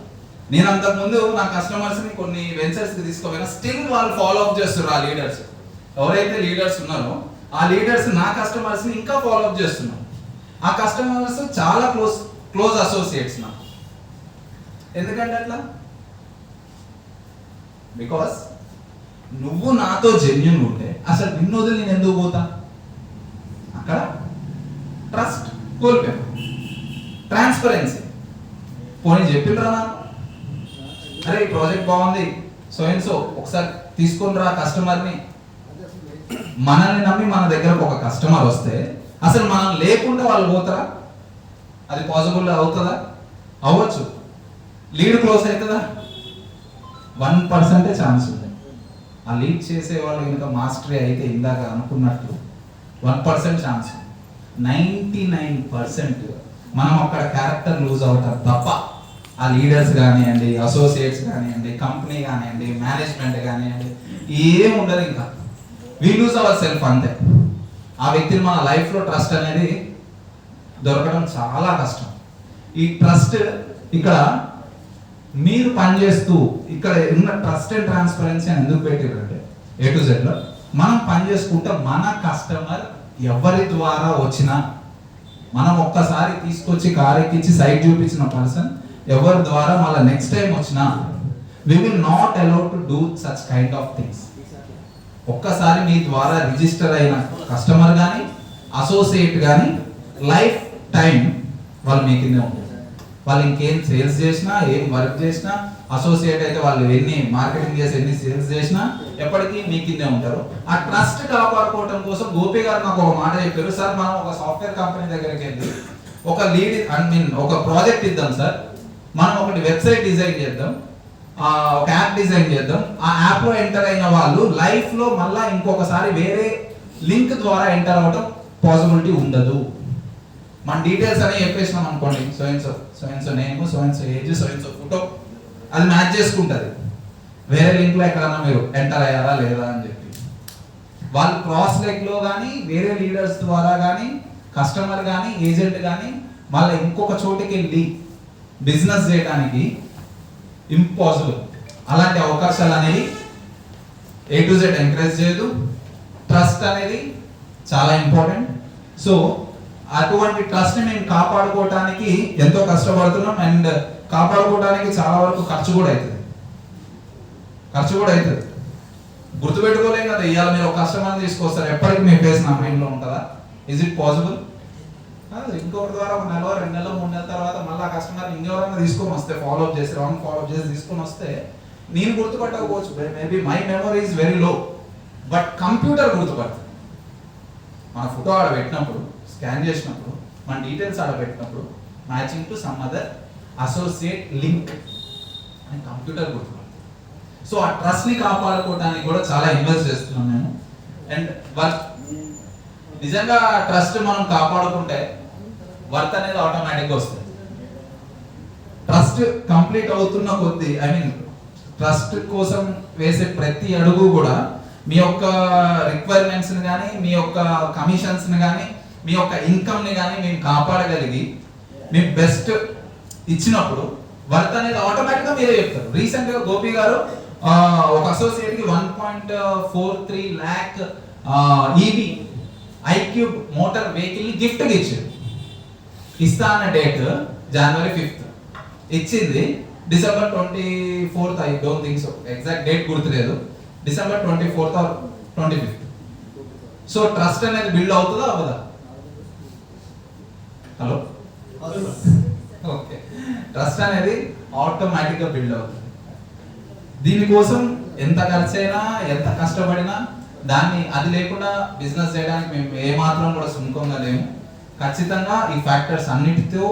నేను అంతకుముందు నా కస్టమర్స్ ని కొన్ని వెంచర్స్ కి తీసుకోపోయినా స్టిల్ వాళ్ళు ఫాలో అప్ చేస్తున్నారు. ఆ లీడర్స్ ఎవరైతే లీడర్స్ ఉన్నారో ఆ లీడర్స్ నా కస్టమర్స్ ని ఇంకా ఫాలో అప్ చేస్తున్నారు. ఆ కస్టమర్స్ చాలా క్లోజ్ అసోసియేట్స్ నాకు. ఎందుకంటే అట్లా, బికాస్ నువ్వు నాతో జెన్యూన్ ఉంటే అసలు నిన్ను వదిలి నేను ఎందుకు పోతా? అక్కడ ట్రస్ట్ కోల్పోయాను. ట్రాన్స్పరెన్సీ, పోనీ చెప్పిండ్రా నాకు, అరే ఈ ప్రాజెక్ట్ బాగుంది సో అండ్ సో ఒకసారి తీసుకొని రా కస్టమర్ని. మనల్ని నమ్మి మన దగ్గరకు ఒక కస్టమర్ వస్తే అసలు మనం లేకుండా వాళ్ళు పోతారా? అది పాసిబుల్ అవుతుందా? అవ్వచ్చు. లీడ్ క్లోజ్ అవుతుందా? 1% ఛాన్స్ ఉంది. ఆ లీడ్ చేసే వాళ్ళు కనుక మాస్టరీ అయితే ఇందాక అనుకున్నట్టు 1% ఛాన్స్, 99% మనం అక్కడ క్యారెక్టర్ లూజ్ అవుతారు తప్ప ఆ లీడర్స్ కానివ్వండి, అసోసియేట్స్ కానివ్వండి, కంపెనీ కానివ్వండి, మేనేజ్మెంట్ కానివ్వండి, ఏం ఉండదు. ఇంకా వి లూజ్ అవర్ సెల్ఫ్ అంతే. ఆ వ్యక్తిని మన లైఫ్లో ట్రస్ట్ అనేది దొరకడం చాలా కష్టం. ఈ ట్రస్ట్ ఇక్కడ మీరు పనిచేస్తూ ఇక్కడ ఉన్న ట్రస్ట్ అండ్ ట్రాన్స్పరెన్సీ అని ఎందుకు పెట్టారంటే A to Z లో మనం పనిచేసుకుంటే మన కస్టమర్ ఎవరి ద్వారా వచ్చినా, మనం ఒక్కసారి తీసుకొచ్చి కార్ ఎక్కించి సైట్ చూపించిన పర్సన్ ఎవరి ద్వారా మళ్ళీ నెక్స్ట్ టైం వచ్చినా we will not allow to do such kind of things. ఒక్కసారి మీ ద్వారా రిజిస్టర్ అయిన కస్టమర్ కానీ అసోసియేట్ కానీ లైఫ్ టైం వాళ్ళు మీ కిందే ఉంటుంది. వాళ్ళు ఇంకేం సేల్స్ చేసినా ఏం వర్క్ చేసినా అసోసియేట్ అయితే వాళ్ళు ఎన్ని మార్కెటింగ్ చేసి ఎన్ని సేల్స్ చేసినా ఎప్పటికీ మీ కిందే ఉంటారు. ఆ ట్రస్ట్ కాపాడుకోవడం కోసం గోపి గారు నాకు ఒక మాట చెప్పారు, సార్ మనం ఒక సాఫ్ట్వేర్ కంపెనీ దగ్గరికి వెళ్ళి ఒక ఒక ప్రాజెక్ట్ ఇద్దాం సార్, మనం ఒకటి వెబ్సైట్ డిజైన్ చేద్దాం, ఒక యాప్ డిజైన్ చేద్దాం, ఆ యాప్ లో ఎంటర్ అయిన వాళ్ళు లైఫ్ లో మళ్ళా ఇంకొకసారి వేరే లింక్ ద్వారా ఎంటర్ అవ్వడం పాసిబిలిటీ ఉండదు. మన డీటెయిల్స్ అని చెప్పేసినాం అనుకోండి, so name, so age, so photo, అది మ్యాచ్ చేసుకుంటుంది వేరే లింక్ లో ఎక్కడన్నా మీరు ఎంటర్ అయ్యారా లేదా అని చెప్పి. వాళ్ళు క్రాస్ లెగ్ లో కానీ వేరే లీడర్స్ ద్వారా కానీ కస్టమర్ కానీ ఏజెంట్ కానీ మళ్ళీ ఇంకొక చోటికి వెళ్ళి బిజినెస్ చేయడానికి ఇంపాసిబుల్. అలాంటి అవకాశాలు అనేవి A to Z ఎంకరేజ్ చేయదు. ట్రస్ట్ అనేది చాలా ఇంపార్టెంట్. సో అటువంటి ట్రస్ట్ ని మేము కాపాడుకోవడానికి ఎంతో కష్టపడుతున్నాం. అండ్ కాపాడుకోవడానికి చాలా వరకు ఖర్చు కూడా అవుతుంది. గుర్తుపెట్టుకోలేం కదా, ఇవాళ మీరు ఒక కస్టమర్ తీసుకొస్తారు, ఎప్పటికీ మీ ఫేస్ నా మైండ్ లో ఉంటుందా? Is it possible? ఇంకొకటి ద్వారా ఒక నెల 2 నెలలు 3 నెలల తర్వాత మళ్ళీ ఆ కస్టమర్ ఇంకెవరైనా తీసుకొని వస్తే ఫాలోఅప్ చేసి తీసుకొని వస్తే నేను గుర్తుపట్టకపోవచ్చు, maybe my memory is very low, but computer గుర్తుపడుతుంది. మన ఫోటో ఆడ పెట్టినప్పుడు, స్కాన్ చేసినప్పుడు, మన డీటెయిల్స్ ఆడ పెట్టినప్పుడు matching to some other associate link అని కంప్యూటర్ గుర్తుపడుతుంది. సో ఆ ట్రస్ట్ ని కాపాడుకోవడానికి కూడా చాలా ఇన్వెస్ట్ చేస్తున్నాను నేను. అండ్ వర్క్ నిజంగా ట్రస్ట్ మనం కాపాడుకుంటే వర్త్ అనేది ఆటోమేటిక్గా వస్తుంది. ట్రస్ట్ కంప్లీట్ అవుతున్న కొద్దీ, ట్రస్ట్ కోసం వేసే ప్రతి అడుగు కూడా మీ యొక్క రిక్వైర్మెంట్స్ ని కానీ, మీ యొక్క కమిషన్స్ ని కానీ, మీ యొక్క ఇన్కమ్ ని కానీ మేము కాపాడగలిగి మీ బెస్ట్ ఇచ్చినప్పుడు వర్త్ అనేది ఆటోమేటిక్ గా మీరే చెప్తారు. రీసెంట్ గా గోపి గారు ఒక అసోసియేట్ కి 1.43 lakh EV iQube motor vehicle ని గిఫ్ట్ గా ఇచ్చారు. ఇస్తా అన్న డేట్ January 5th, ఇచ్చింది December 24th, I don't think so, exact date గుర్తులేదు, December 24th or 25th. So trust అనేది బిల్డ్ అవుతుందా అవ్వదా? Hello, okay. ట్రస్ట్ అనేది ఆటోమేటిక్ గా బిల్డ్ అవుతుంది. దీనికోసం ఎంత ఖర్చైనా, ఎంత కష్టపడినా, దాన్ని అది లేకుండా బిజినెస్ చేయడానికి మేము ఏమాత్రం కూడా సుముఖంగా లేము. ఖచ్చితంగా ఈ ఫ్యాక్టర్స్ అన్నిటితో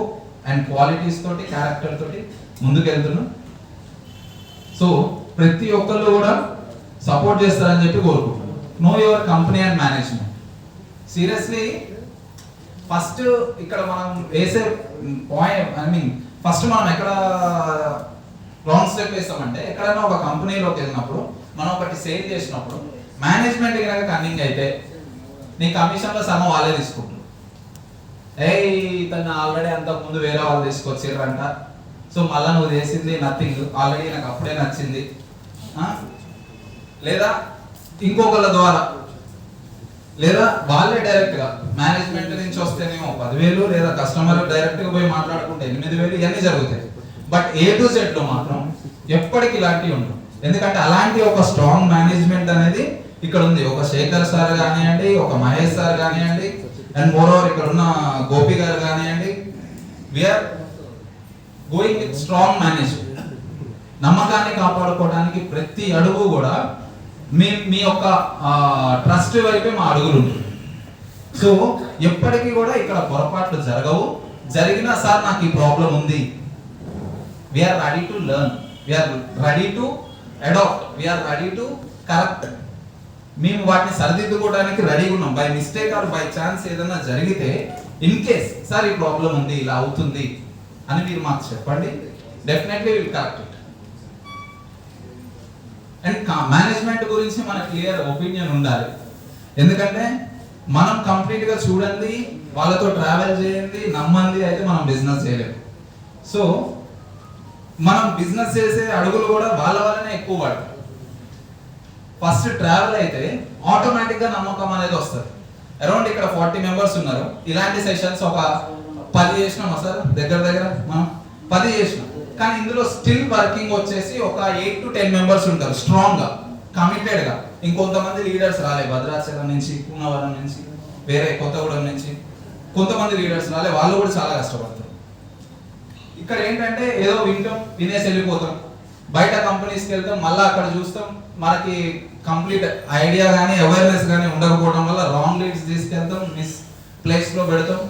అండ్ క్వాలిటీస్ తోటి, క్యారెక్టర్ తోటి ముందుకెళ్తున్నాం. సో ప్రతి ఒక్కళ్ళు కూడా సపోర్ట్ చేస్తారని చెప్పి కోరుకుంటున్నాను. Know your company and management. Seriously first ఇక్కడ మనం వేసే పాయింట్, ఫస్ట్ మనం ఎక్కడ రాంగ్ స్టెప్ వేస్తామంటే, ఎక్కడైనా ఒక కంపెనీలోకి వెళ్ళినప్పుడు, మనం ఒకటి సేల్ చేసినప్పుడు మేనేజ్మెంట్ కనుక కన్నింగ్ అయితే నీ కమిషన్లో సగం వాళ్ళే తీసుకుంటారు. తను ఆల్రెడీ అంతకు ముందు వేరే వాళ్ళు తీసుకొచ్చిర్రంట, సో మళ్ళీ నువ్వు చేసింది నథింగ్, ఆల్రెడీ నాకు అప్పుడే నచ్చింది, లేదా ఇంకొకళ్ళ ద్వారా, లేదా వాళ్ళే డైరెక్ట్ గా మేనేజ్మెంట్ నుంచి వస్తేనేమో 10,000, లేదా కస్టమర్ డైరెక్ట్ గా పోయి మాట్లాడుకుంటే 8,000, ఇవన్నీ జరుగుతాయి. బట్ A to Z లో మాత్రం ఎప్పటికీ ఇలాంటివి ఉండవు. ఎందుకంటే అలాంటి ఒక స్ట్రాంగ్ మేనేజ్మెంట్ అనేది ఇక్కడ ఉంది. ఒక శేఖర్ సార్ కానివ్వండి, ఒక మహేష్ సార్ కానివ్వండి, అండ్ మోర్ ఓవర్ ఇక్కడ ఉన్న గోపి గారు కానివ్వండి, we are going with strong management. నమ్మకాన్ని కాపాడుకోవడానికి ప్రతి అడుగు కూడా మీ యొక్క ట్రస్ట్ వైపే మా అడుగులు ఉంటుంది. సో ఎప్పటికీ కూడా ఇక్కడ పొరపాట్లు జరగవు. జరిగినా సార్ నాకు ఈ ప్రాబ్లం ఉంది, we are ready to learn, we are ready to adapt, we are ready to correct. మేము వాటిని సరిదిద్దుకోవడానికి రెడీగా ఉన్నాం. By mistake or by chance ఏదైనా జరిగితే, ఇన్ కేస్ సార్ ఈ ప్రాబ్లం ఉంది, ఇలా అవుతుంది అని మీరు మాకు చెప్పండి, definitely will correct it. And management గురించి మన క్లియర్ ఒపీనియన్ ఉండాలి. ఎందుకంటే మనం కంప్లీట్ గా చూడండి, వాళ్ళతో ట్రావెల్ చేయండి, నమ్మంది అయితే మనం బిజినెస్ చేయలేము. సో మనం బిజినెస్ చేసే అడుగులు కూడా వాళ్ళ వల్లనే ఎక్కువ పడతాయి. ఫస్ట్ ట్రావెల్ అయితే ఆటోమేటిక్ గా నమ్మకం అనేది వస్తుంది. అరౌండ్ ఇక్కడ 40 మెంబర్స్ ఉన్నారు. ఇలాంటి సెషన్స్ ఒక 10 చేసినామా సార్? దగ్గర మనం 10 చేసినాం. కానీ ఇందులో స్టిల్ వర్కింగ్ వచ్చేసి ఒక 8 to 10 మెంబర్స్ ఉంటారు స్ట్రాంగ్ గా, కమిటెడ్ గా. ఇంకొంతమంది లీడర్స్ రాలే, భద్రాచలం నుంచి, పూనవరం నుంచి, వేరే కొత్తగూడెం నుంచి కొంతమంది లీడర్స్ రాలే, వాళ్ళు కూడా చాలా కష్టపడతారు. ఇక్కడ ఏంటంటే ఏదో వింటాం, వినేసి వెళ్ళిపోతాం. బయట కంపెనీస్కి వెళ్తాం, మళ్ళీ అక్కడ చూస్తాం, మనకి కంప్లీట్ ఐడియా కానీ అవేర్నెస్ కానీ ఉండకపోవడం వల్ల రాంగ్ లీడ్స్ తీసుకెళ్తాం, మిస్ ప్లేస్లో పెడతాం.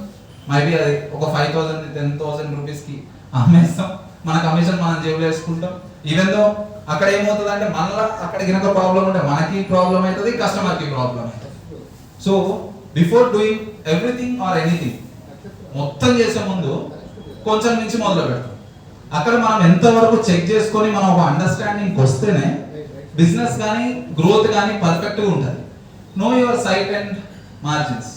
మేబీ అది ఒక 5,000 10,000 రూపీస్కి అమ్మేస్తాం, మన కమిషన్ మనం జేబులో వేసుకుంటాం. ఈవెన్ దో అక్కడ ఏమవుతుంది అంటే మళ్ళీ అక్కడ కనుక ప్రాబ్లం ఉంటే మనకి ప్రాబ్లం అవుతుంది, కస్టమర్కి ప్రాబ్లం అవుతుంది. So before doing everything or anything, మొత్తం చేసే ముందు కొంచెం నుంచి మొదలు పెడతాం. అక్కడ మనం ఎంతవరకు చెక్ చేసుకొని మనం ఒక అండర్స్టాండింగ్ వస్తేనే బిజినెస్ కానీ గ్రోత్ కానీ పర్ఫెక్ట్గా ఉంటుంది. Know your site and margins.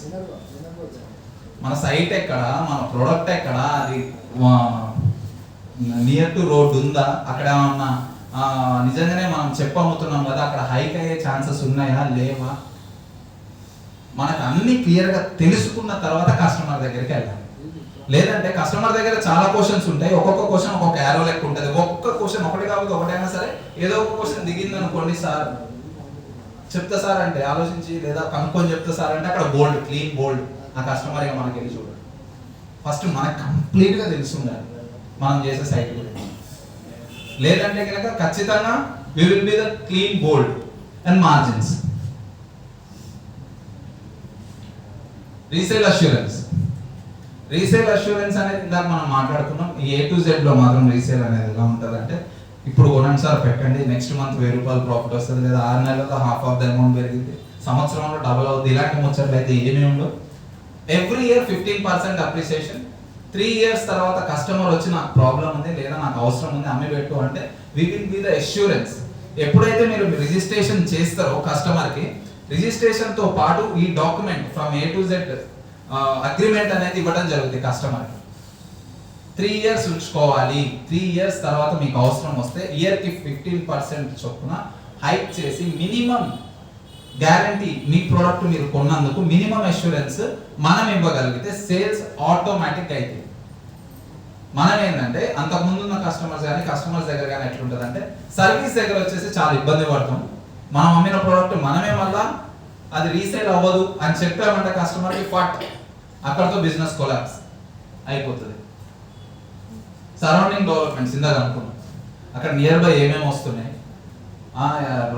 మన సైట్ ఎక్కడ, మన ప్రోడక్ట్ ఎక్కడ, అది నియర్ టు రోడ్ ఉందా, అక్కడ ఏమన్నా నిజంగానే మనం చెప్పమ్ముతున్నాం కదా, అక్కడ హైక్ అయ్యే ఛాన్సెస్ ఉన్నాయా లేవా, మనకు అన్ని క్లియర్గా తెలుసుకున్న తర్వాత కస్టమర్ దగ్గరికి వెళ్ళాలి. లేదంటే కస్టమర్ దగ్గర చాలా క్వశ్చన్స్ ఉంటాయి, ఒక్కొక్క క్వశ్చన్ ఒక్కొక్క యారో లెక్క ఉంటుంది. ఒక్కొక్క క్వశ్చన్ ఒకటి కాకపోతే ఒకటైనా సరే ఏదో ఒక క్వశ్చన్ దిగింది అనుకోండి, సార్ చెప్తా సార్ అంటే ఆలోచించి లేదా కనుక్కొని చెప్తా సార్ అంటే అక్కడ బోల్డ్, క్లీన్ బోల్డ్ ఆ కస్టమర్ ఇక మనకి వెళ్ళి చూడండి. ఫస్ట్ మనకు కంప్లీట్గా తెలిసి ఉండాలి మనం చేసే సైట్ గురించి. లేదంటే కనుక ఖచ్చితంగా we will be the clean bold and margins. Resale assurance. Resale assurance అనేది ఇందాక మనం మాట్లాడుకున్నాం. ఈ A to Z లో మాత్రం రీసేల్ అనేది ఎలా ఉంటుంది అంటే, ఇప్పుడు కొనండి సార్ పెట్టండి, నెక్స్ట్ మంత్ 1000 రూపాయలు ప్రాఫిట్ వస్తుంది, లేదా 6 నెలల్లో హాఫ్ ఆఫ్ ద అమౌంట్ పెరిగింది, సంవత్సరంలో డబుల్ అవుతుంది, ఇలాంటి ముచ్చట్లు అయితే ఏమీ ఉండవు. Every year 15% appreciation. 3 years తర్వాత కస్టమర్ వచ్చి నాకు ప్రాబ్లం ఉంది లేదా నాకు అవసరం ఉంది అమ్మి పెట్టు అంటే we will be the assurance. ఎప్పుడైతే మీరు రిజిస్ట్రేషన్ చేస్తారో కస్టమర్కి, రిజిస్ట్రేషన్తో పాటు ఈ document from A to Z agreement అనేది ఇవ్వడం జరుగుతుంది కస్టమర్కి. 3 years ఉంచుకోవాలి. 3 years తర్వాత మీకు అవసరం వస్తే ఇయర్కి 15% చొప్పున హైక్ చేసి మినిమం గ్యారంటీ, మీ ప్రోడక్ట్ మీరు కొన్నందుకు మినిమం అష్యూరెన్స్ మనం ఇవ్వగలిగితే సేల్స్ ఆటోమేటిక్ అయితే. మనం ఏంటంటే అంతకుముందు ఉన్న కస్టమర్స్ దగ్గర కానీ ఎట్లుంటుంది అంటే, సర్వీస్ దగ్గర వచ్చేసి చాలా ఇబ్బంది పడతాం. మనం అమ్మిన ప్రోడక్ట్ మనమే మళ్ళా అది రీసేల్ అవ్వదు అని చెప్పామంటే కస్టమర్కి ఫట్, అక్కడతో బిజినెస్ కొలాప్స్ అయిపోతుంది. సరౌండింగ్ డెవలప్మెంట్స్ ఇందాక అనుకున్నాం, అక్కడ నియర్ బై ఏమేమి వస్తున్నాయి,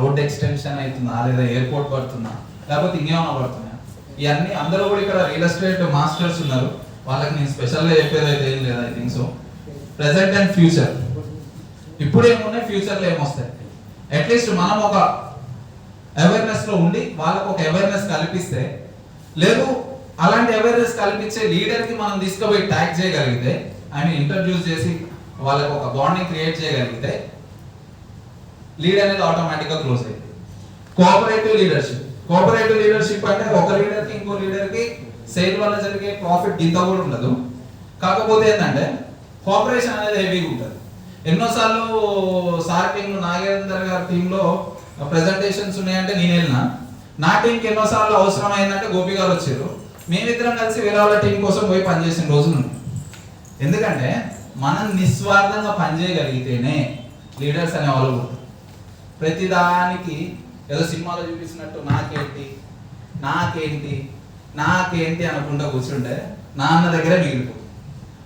రోడ్ ఎక్స్టెన్షన్ అవుతుందా, లేదా ఎయిర్పోర్ట్ పడుతుందా, లేకపోతే ఇంకేమైనా పడుతున్నాయా, ఇవన్నీ. అందరూ కూడా ఇక్కడ రియల్ ఎస్టేట్ మాస్టర్స్ ఉన్నారు, వాళ్ళకి నేను స్పెషల్గా చెప్పేది అయితే ఏం లేదు. I think so. Present and future. ఇప్పుడు ఏమున్నాయి, ఫ్యూచర్లో ఏమొస్తాయి, అట్లీస్ట్ మనం ఒక అవేర్నెస్లో ఉండి వాళ్ళకు ఒక అవేర్నెస్ కల్పిస్తే, లేదు అలాంటి అవేర్నెస్ కల్పించే లీడర్కి మనం తీసుకుపోయి ట్యాగ్ చేయగలిగితే, ఐ మీన్ ఇంట్రడ్యూస్ చేసి వాళ్ళకు ఒక బాండింగ్ క్రియేట్ చేయగలిగితే లీడ్ అనేది ఆటోమేటిక్గా క్లోజ్ అయింది. కోఆపరేటివ్ లీడర్షిప్ అంటే ఒక లీడర్కి ఇంకో లీడర్కి సేల్ వల్ల జరిగే ప్రాఫిట్ ఇంత కూడా ఉండదు. కాకపోతే ఏంటంటే కోఆపరేషన్ అనేది హెవీగా ఉంటుంది. ఎన్నోసార్లు సార్ టీంలో నాగేందర్ గారి టీంలో ప్రెజెంటేషన్స్ ఉన్నాయంటే నేను వెళ్ళినా, నా టీంకి ఎన్నోసార్లు అవసరం అయిందంటే గోపి గారు వచ్చారు, మేమిద్దరం కలిసి వేరే వాళ్ళ టీం కోసం పోయి పనిచేసిన రోజులు ఉన్నాయి. ఎందుకంటే మనం నిస్వార్థంగా పనిచేయగలిగితేనే లీడర్స్ అనేవాళ్ళు. ప్రతిదానికి ఏదో సినిమాలో చూపించినట్టు నాకేంటి అనుకుంటా కూర్చుంటే నాన్న దగ్గరే మిగిలిపోతుంది.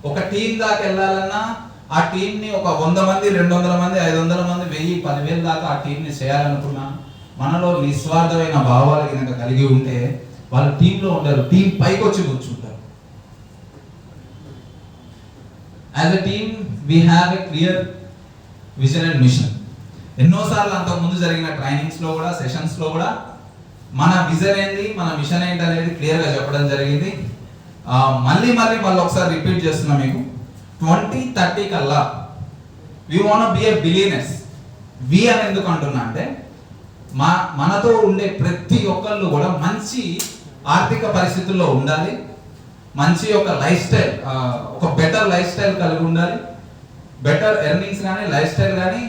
ఒక టీం దాకా వెళ్ళాలన్నా ఆ టీంని ఒక 100 మంది 200 మంది 500 మంది 1000 10,000 దాకా ఆ టీంని చేయాలనుకున్నా, మనలో నిస్వార్థమైన భావాలు కనుక కలిగి ఉంటే వాళ్ళు టీంలో ఉండరు, టీం పైకి వచ్చి కూర్చుంటారు. As a team we have a clear vision and mission. ఎన్నోసార్లు అంతకుముందు జరిగిన ట్రైనింగ్స్లో కూడా, సెషన్స్లో కూడా మన విజన్ ఏంటి, మన మిషన్ ఏంటి అనేది క్లియర్గా చెప్పడం జరిగింది. మళ్ళీ ఒకసారి రిపీట్ చేస్తున్నా మీకు. 2030 కల్లా we want be a billionaires. We అని ఎందుకు అంటున్నా అంటే, మనతో ఉండే ప్రతి ఒక్కళ్ళు కూడా మంచి ఆర్థిక పరిస్థితుల్లో ఉండాలి, మంచి ఒక లైఫ్ స్టైల్, ఒక బెటర్ లైఫ్ స్టైల్ కలిగి ఉండాలి, బెటర్ ఎర్నింగ్స్ కానీ లైఫ్ స్టైల్ కానీ,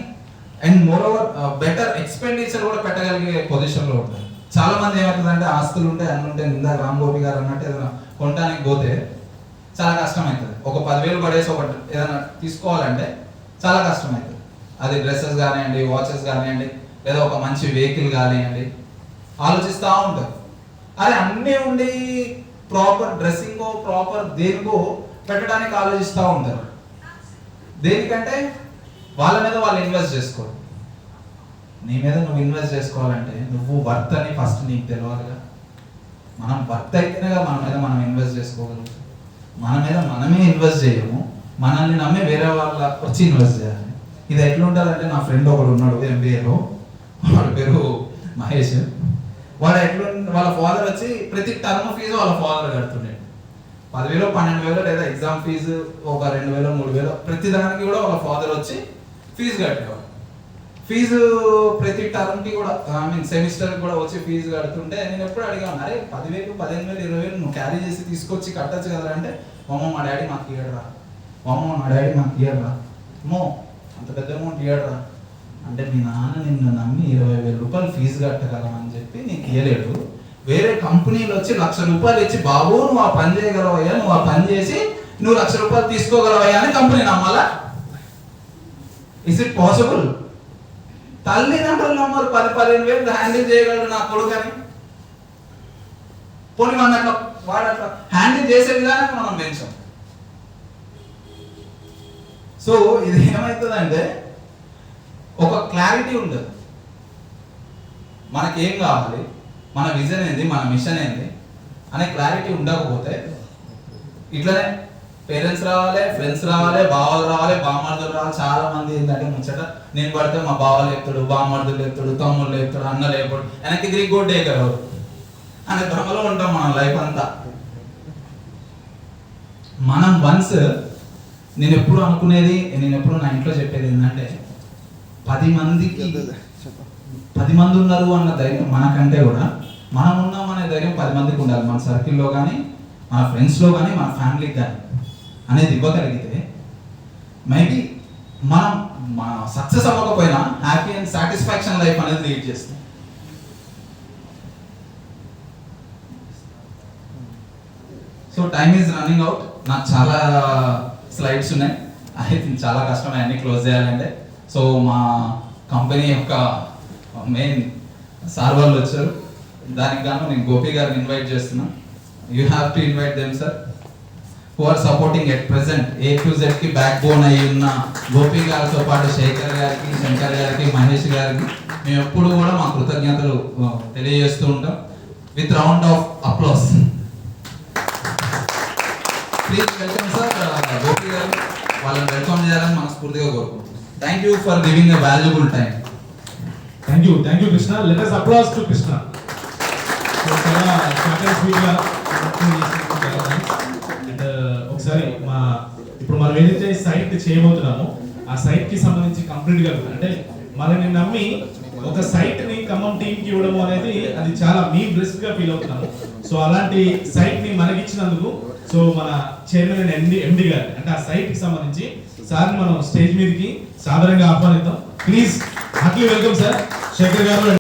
and more over better expenditure కూడా పెట్టగలిగే పొజిషన్లో ఉంటుంది. చాలా మంది ఏమవుతుందంటే ఆస్తులు ఉంటాయి, అన్ని ఉంటాయి, నిందా రామ్ గోపి గారు అన్నట్టు ఏదైనా కొనడానికి పోతే చాలా కష్టం అవుతుంది. ఒక 10,000 పడేసి ఒక ఏదైనా తీసుకోవాలంటే చాలా కష్టం అవుతుంది. అది డ్రెస్సెస్ కానివ్వండి, వాచెస్ కానివ్వండి, లేదా ఒక మంచి వెహికల్ కానివ్వండి, ఆలోచిస్తూ ఉంటారు. అదే అన్నీ ఉండి ప్రాపర్ డ్రెస్సింగో ప్రాపర్ దేనికో పెట్టడానికి ఆలోచిస్తూ ఉంటారు. దేనికంటే వాళ్ళ మీద వాళ్ళు ఇన్వెస్ట్ చేసుకోరు. నీ మీద నువ్వు ఇన్వెస్ట్ చేసుకోవాలంటే నువ్వు వర్త్ అని ఫస్ట్ నీకు తెలియాలిగా. మనం వర్త్ అయితేనేగా మన మీద మనం ఇన్వెస్ట్ చేసుకోగలుగుతాం. మన మీద మనమే ఇన్వెస్ట్ చేయము, మనల్ని నమ్మి వేరే వాళ్ళ వచ్చి ఇన్వెస్ట్ చేయాలి. ఇది ఎట్లుంటుందంటే, నా ఫ్రెండ్ ఒకడు ఉన్నాడు MBAలో, వాడి పేరు మహేష్. వాడు వాళ్ళ ఫాదర్ వచ్చి ప్రతి టర్మ్ ఫీజు వాళ్ళ ఫాదర్ కడుతుండే. 10,000 12,000 లేదా ఎగ్జామ్ ఫీజు ఒక 2,000 3,000 ప్రతి దానికి కూడా వాళ్ళ ఫాదర్ వచ్చి ఫీజు కట్టేవాడు. ఫీజు ప్రతి టర్మ్కి కూడా సెమిస్టర్కి కూడా వచ్చి ఫీజు కడుతుంటే నేను ఎప్పుడు అడిగాను, అరే 10,000 15,000 20,000 నువ్వు క్యారీ చేసి తీసుకొచ్చి కట్టచ్చు కదా అంటే, మా డాడీ మాకు ఇయ్యడరా, మా డాడీ మాకు ఇయ్యడరా, అంత పెద్ద అమౌంట్ ఇయ్యడరా అంటే, మీ నాన్న నిన్ను నమ్మి 20,000 రూపాయలు ఫీజు కట్టగలమని చెప్పి నీకు ఇయ్యలేడు. వేరే కంపెనీలు వచ్చి 1,00,000 రూపాయలు ఇచ్చి, బాబు నువ్వు ఆ పని చేయగలవయ్యా, నువ్వు ఆ పని చేసి నువ్వు 1,00,000 రూపాయలు తీసుకోగలవయ్యా అని కంపెనీ నమ్మాలా? Is it possible? తల్లిదండ్రులు నమ్మరు 10,000-15,000 హ్యాండిల్ చేయగలడు నా కొడుకని. పోనీ వాడు అట్లా హ్యాండిల్ చేసే విధానం మనం పెంచాం. సో ఇది ఏమవుతుందంటే, ఒక క్లారిటీ ఉండదు. మనకేం కావాలి, మన విజన్ ఏంది, మన మిషన్ ఏంది అనే క్లారిటీ ఉండకపోతే ఇట్లనే పేరెంట్స్ రావాలి, ఫ్రెండ్స్ రావాలి, బావలు రావాలి, బామ్మర్దులు రావాలి. చాలా మంది ఏంటంటే ముచ్చట, నేను పడితే మా బావలు లేపుతాడు, బామ్మర్దులు లేపుతాడు, తమ్ముళ్ళు లేపుతాడు, అన్న లేపుతాడు, వెనక్కి తిరిగి గొడ్డే కదా అనే భ్రమలో ఉంటాం మన లైఫ్ అంతా. మనం వన్స్ నేను ఎప్పుడు అనుకునేది, నేను ఎప్పుడు నా ఇంట్లో చెప్పేది ఏంటంటే, 10 మంది ఉన్నారు అన్న ధైర్యం మనకంటే కూడా మనం ఉన్నాం అనే ధైర్యం 10 మందికి ఉండాలి. మన సర్కిల్లో కానీ, మన ఫ్రెండ్స్లో కానీ, మన ఫ్యామిలీకి కానీ అనేది ఇవ్వగలిగితే మేబీ మనం సక్సెస్ అవ్వకపోయినా హ్యాపీ అండ్ సాటిస్ఫాక్షన్ లైఫ్ అనేది లీడ్ చేస్తాం. So time is running out. నాకు చాలా స్లైడ్స్ ఉన్నాయి, ఐ థింక్ చాలా కష్టం అన్నీ క్లోజ్ చేయాలంటే. సో మా కంపెనీ యొక్క మెయిన్ సార్ వాళ్ళు వచ్చారు, దానికి గాను నేను గోపి గారిని ఇన్వైట్ చేస్తున్నాను. You have to invite them sir, who are supporting at present A to Z కి బ్యాక్ బోన్ అయి ఉన్న గోపి గారితో పాటు శేఖర్ గారికి, శంకర్ గారికి, మహేష్ గారికి మేము ఎప్పుడు కూడా మా కృతజ్ఞతలు తెలియజేస్తూ ఉంటాం. With round of applause please welcome sir Gopi గారు. వాళ్ళని వెల్కమ్ చేయాలని మనస్ఫూర్తిగా కోరుకుంటున్నాం. Thank you for giving a valuable time. Thank you Krishna. Let us applause to Krishna. చాలా షార్ట్ అండ్ స్వీట్ గా అండ్ ఒకసారి ఇప్పుడు మనం ఏదైతే సైట్ చేయబోతున్నామో ఆ సైట్ కి సంబంధించి కంప్లీట్ గా అంటే మనల్ని నమ్మి ఒక సైట్ ని ఖమ్మం టీమ్ కి ఇవ్వడం అనేది అది చాలా మీ బ్లెస్డ్ గా ఫీల్ అవుతున్నాము. సో అలాంటి సైట్ ని మనకిచ్చినందుకు సో మన చైర్మన్ అండ్ ఎండి గారు అంటే ఆ సైట్ కి సంబంధించి సార్ మనం స్టేజ్ మీదకి సాధారణంగా ఆహ్వానిద్దాం. Please heartly welcome sir Shekhar గారు.